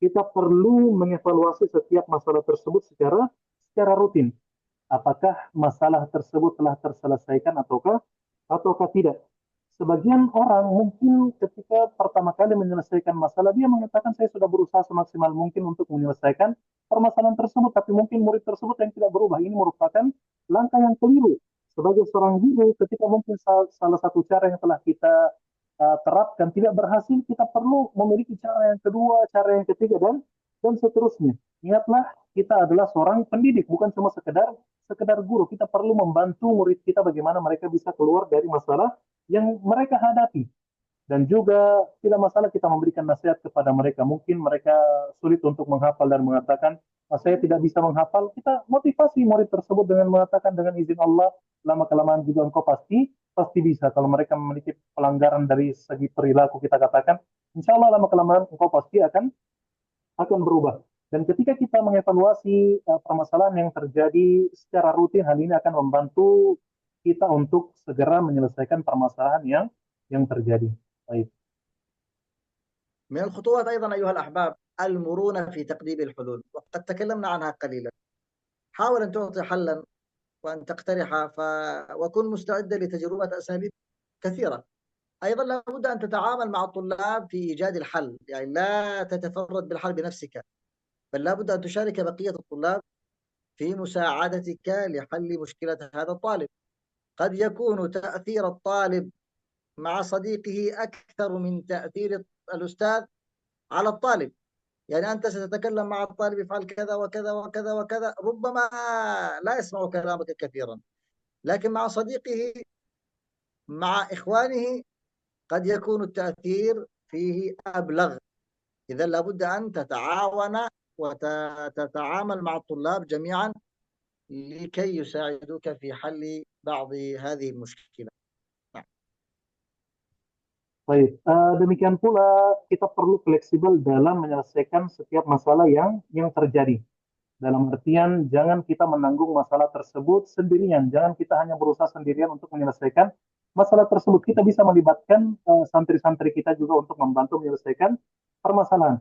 kita perlu mengevaluasi setiap masalah tersebut secara rutin. Apakah masalah tersebut telah terselesaikan ataukah tidak. Sebagian orang mungkin ketika pertama kali menyelesaikan masalah, dia mengatakan saya sudah berusaha semaksimal mungkin untuk menyelesaikan permasalahan tersebut, tapi mungkin murid tersebut yang tidak berubah. Ini merupakan langkah yang keliru. Sebagai seorang guru, ketika mungkin salah satu cara yang telah kita terapkan tidak berhasil, kita perlu memiliki cara yang kedua, cara yang ketiga, dan seterusnya. Ingatlah, kita adalah seorang pendidik, bukan cuma sekedar guru. Kita perlu membantu murid kita bagaimana mereka bisa keluar dari masalah yang mereka hadapi. Dan juga tidak masalah kita memberikan nasihat kepada mereka. Mungkin mereka sulit untuk menghafal dan mengatakan, saya tidak bisa menghafal. Kita motivasi murid tersebut dengan mengatakan dengan izin Allah, lama-kelamaan juga engkau pasti bisa. Kalau mereka memiliki pelanggaran dari segi perilaku, kita katakan, insya Allah lama-kelamaan engkau pasti akan berubah. Dan ketika kita mengevaluasi permasalahan yang terjadi secara rutin, hal ini akan membantu kita untuk segera menyelesaikan permasalahan yang terjadi. Baik. من الخطوات أيضا أيها الأحباب المرونة في تقديم الحلول، وقد تكلمنا عنها قليلا. حاول أن تعطي حلا وأن تقترح وكن مستعدا لتجربة أساليب كثيرة. أيضا لابد أن تتعامل مع الطلاب في إيجاد الحل، يعني لا تتفرد بالحل بنفسك، بل لابد أن تشارك بقية الطلاب في مساعدتك لحل مشكلة هذا الطالب. قد يكون تأثير الطالب مع صديقه أكثر من تأثير الأستاذ على الطالب. يعني أنت ستتكلم مع الطالب يفعل كذا وكذا وكذا وكذا، ربما لا يسمع كلامك كثيرا، لكن مع صديقه مع إخوانه قد يكون التأثير فيه أبلغ. إذا لابد أن تتعاون وتتعامل مع الطلاب جميعا لكي يساعدوك في حل بعض هذه المشكلة. Baik, demikian pula kita perlu fleksibel dalam menyelesaikan setiap masalah yang terjadi. Dalam artian, jangan kita menanggung masalah tersebut sendirian. Jangan kita hanya berusaha sendirian untuk menyelesaikan masalah tersebut. Kita bisa melibatkan santri-santri kita juga untuk membantu menyelesaikan permasalahan.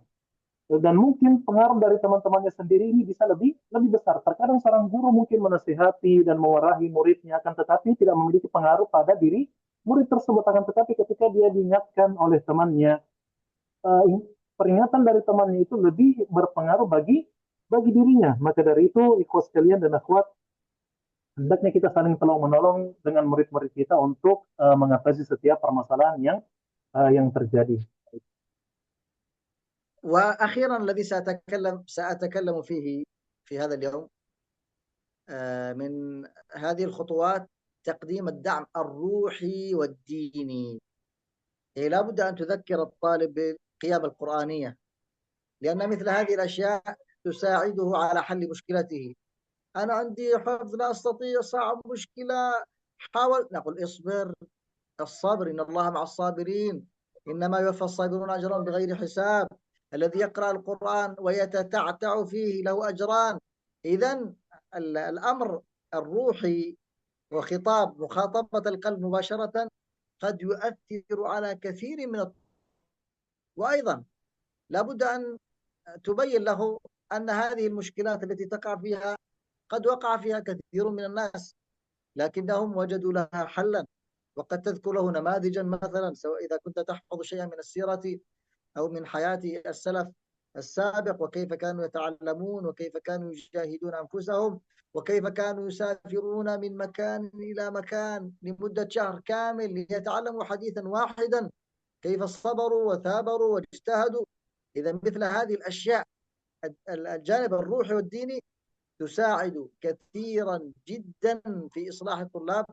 Dan mungkin pengaruh dari teman-temannya sendiri ini bisa lebih lebih besar. Terkadang seorang guru mungkin menasihati dan mengarahi muridnya, akan tetapi tidak memiliki pengaruh pada diri murid tersebut. Akan tetapi ketika dia diingatkan oleh temannya, eh, peringatan dari temannya itu lebih berpengaruh bagi bagi dirinya. Maka dari itu, ikhwas sekalian dan akhwat, hendaknya kita saling tolong menolong dengan murid-murid kita untuk mengatasi setiap permasalahan yang terjadi. وأخيرا الذي سأتكلم فيه في هذا اليوم من هذه الخطوات تقديم الدعم الروحي والديني. لا بد أن تذكر الطالب بالقيم القرآنية، لأن مثل هذه الأشياء تساعده على حل مشكلته. أنا عندي حفظ لا أستطيع، صعب، مشكلة، حاول. نقول اصبر، الصبر إن الله مع الصابرين، إنما يوفى الصابرون أجرهم بغير حساب. الذي يقرأ القرآن ويتتعتع فيه له أجران. إذن الأمر الروحي وخطاب مخاطبة القلب مباشرة قد يؤثر على كثير من وأيضا لابد أن تبين له أن هذه المشكلات التي تقع فيها قد وقع فيها كثير من الناس، لكنهم وجدوا لها حلا. وقد تذكر له نماذجا، مثلا سواء إذا كنت تحفظ شيئا من السيرة أو من حياة السلف السابق، وكيف كانوا يتعلمون، وكيف كانوا يجاهدون أنفسهم، وكيف كانوا يسافرون من مكان إلى مكان لمدة شهر كامل ليتعلموا حديثا واحدا، كيف صبروا وثابروا واجتهدوا. إذا مثل هذه الأشياء الجانب الروحي والديني تساعد كثيرا جدا في إصلاح الطلاب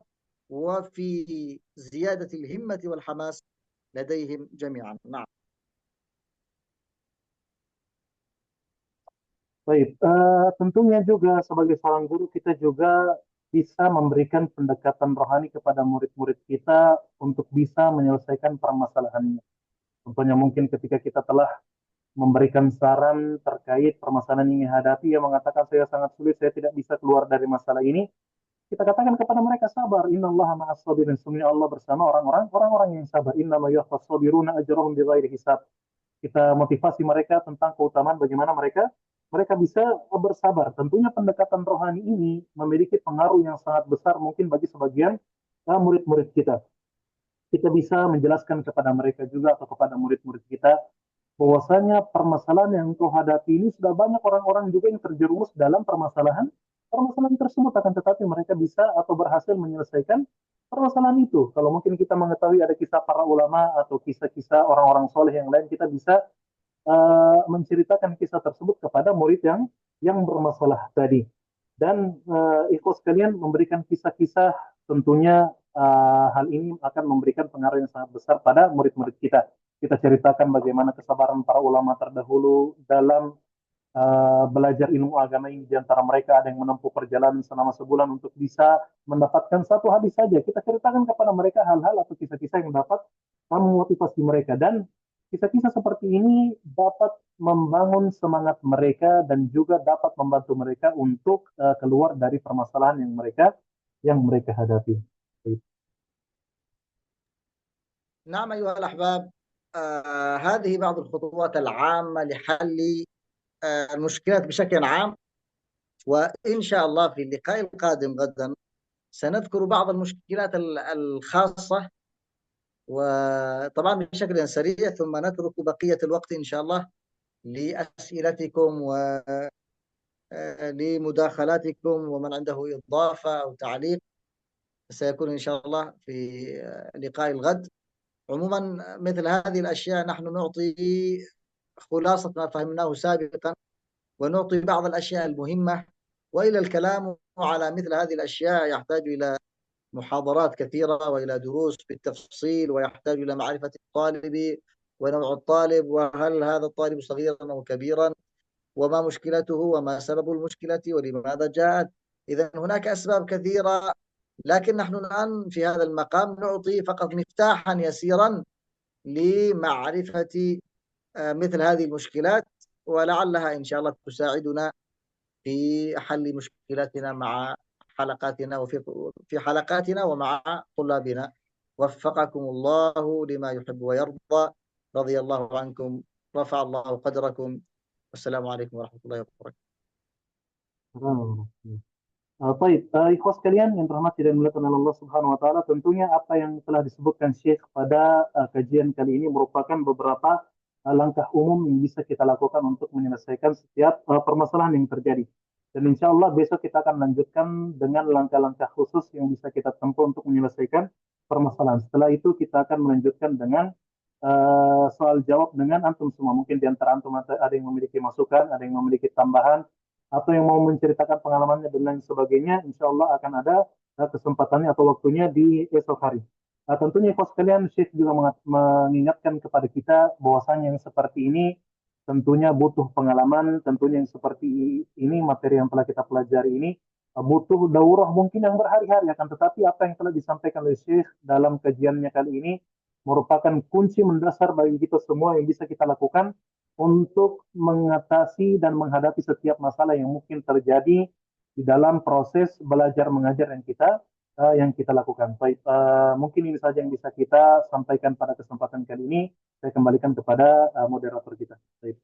وفي زيادة الهمة والحماس لديهم جميعا. نعم. Baik, tentunya juga sebagai seorang guru kita juga bisa memberikan pendekatan rohani kepada murid-murid kita untuk bisa menyelesaikan permasalahannya. Contohnya mungkin ketika kita telah memberikan saran terkait permasalahan yang dihadapi, yang mengatakan saya sangat sulit, saya tidak bisa keluar dari masalah ini. Kita katakan kepada mereka sabar. Innallaha ma'as sabirin. Sesungguhnya Allah bersama orang-orang yang sabar. Innama yuwaffas sabiruna ajrahum bighairi hisab. Kita motivasi mereka tentang keutamaan bagaimana mereka mereka bisa bersabar. Tentunya pendekatan rohani ini memiliki pengaruh yang sangat besar mungkin bagi sebagian murid-murid kita. Kita bisa menjelaskan kepada mereka juga atau kepada murid-murid kita bahwasanya permasalahan yang engkau hadapi ini sudah banyak orang-orang juga yang terjerumus dalam permasalahan tersebut, akan tetapi mereka bisa atau berhasil menyelesaikan permasalahan itu. Kalau mungkin kita mengetahui ada kisah para ulama atau kisah-kisah orang-orang soleh yang lain, kita bisa menceritakan kisah tersebut kepada murid yang bermasalah tadi. Dan ikhwas sekalian, memberikan kisah-kisah tentunya hal ini akan memberikan pengaruh yang sangat besar pada murid-murid kita. Kita ceritakan bagaimana kesabaran para ulama terdahulu dalam belajar ilmu agama ini. Di antara mereka ada yang menempuh perjalanan selama sebulan untuk bisa mendapatkan satu hadis saja. Kita ceritakan kepada mereka hal-hal atau kisah-kisah yang dapat memotivasi mereka. Dan kisah-kisah seperti ini dapat membangun semangat mereka dan juga dapat membantu mereka untuk keluar dari permasalahan yang mereka hadapi. نعم أيها الأحباب، هذه بعض الخطوات العامة لحل المشكلات بشكل عام. وإن شاء الله في اللقاء القادم غدا سنذكر بعض المشكلات الخاصة، وطبعا بشكل سريع، ثم نترك بقية الوقت إن شاء الله لأسئلتكم ولمداخلاتكم، ومن عنده إضافة أو تعليق سيكون إن شاء الله في لقاء الغد. عموما مثل هذه الأشياء نحن نعطي خلاصة ما فهمناه سابقا، ونعطي بعض الأشياء المهمة، وإلى الكلام على مثل هذه الأشياء يحتاج إلى محاضرات كثيرة وإلى دروس بالتفصيل، ويحتاج إلى معرفة الطالب ونوع الطالب، وهل هذا الطالب صغيرا أو كبيرا، وما مشكلته وما سبب المشكلة ولماذا جاءت. إذا هناك أسباب كثيرة، لكن نحن الآن في هذا المقام نعطي فقط مفتاحا يسيرا لمعرفة مثل هذه المشكلات، ولعلها إن شاء الله تساعدنا في حل مشكلاتنا مع حلقاتنا في حلقاتنا ومع طلابنا. وفقكم الله لما يحب ويرضى، رضي الله عنكم، رفع الله قدركم، والسلام عليكم ورحمة الله وبركاته. Baik, ikhwas sekalian yang dirahmati dan dimuliakan oleh Allah Subhanahu wa taala, tentunya apa yang telah disebutkan Syekh pada kajian kali ini merupakan beberapa langkah umum yang bisa kita lakukan untuk menyelesaikan setiap permasalahan yang terjadi. Dan insya Allah besok kita akan lanjutkan dengan langkah-langkah khusus yang bisa kita tempuh untuk menyelesaikan permasalahan. Setelah itu kita akan melanjutkan dengan soal jawab dengan antum semua. Mungkin di antara antum ada yang memiliki masukan, ada yang memiliki tambahan, atau yang mau menceritakan pengalamannya dan lain sebagainya, insya Allah akan ada kesempatannya atau waktunya di esok hari. Tentunya ikhwas sekalian, Syekh juga mengingatkan kepada kita bahwasanya yang seperti ini tentunya butuh pengalaman, tentunya yang seperti ini, materi yang telah kita pelajari ini, butuh daurah mungkin yang berhari-hari, akan tetapi apa yang telah disampaikan oleh Syekh dalam kajiannya kali ini merupakan kunci mendasar bagi kita semua yang bisa kita lakukan untuk mengatasi dan menghadapi setiap masalah yang mungkin terjadi di dalam proses belajar mengajar yang kita lakukan. Baik, mungkin ini saja yang bisa kita sampaikan pada kesempatan kali ini. Saya kembalikan kepada moderator kita. Baik.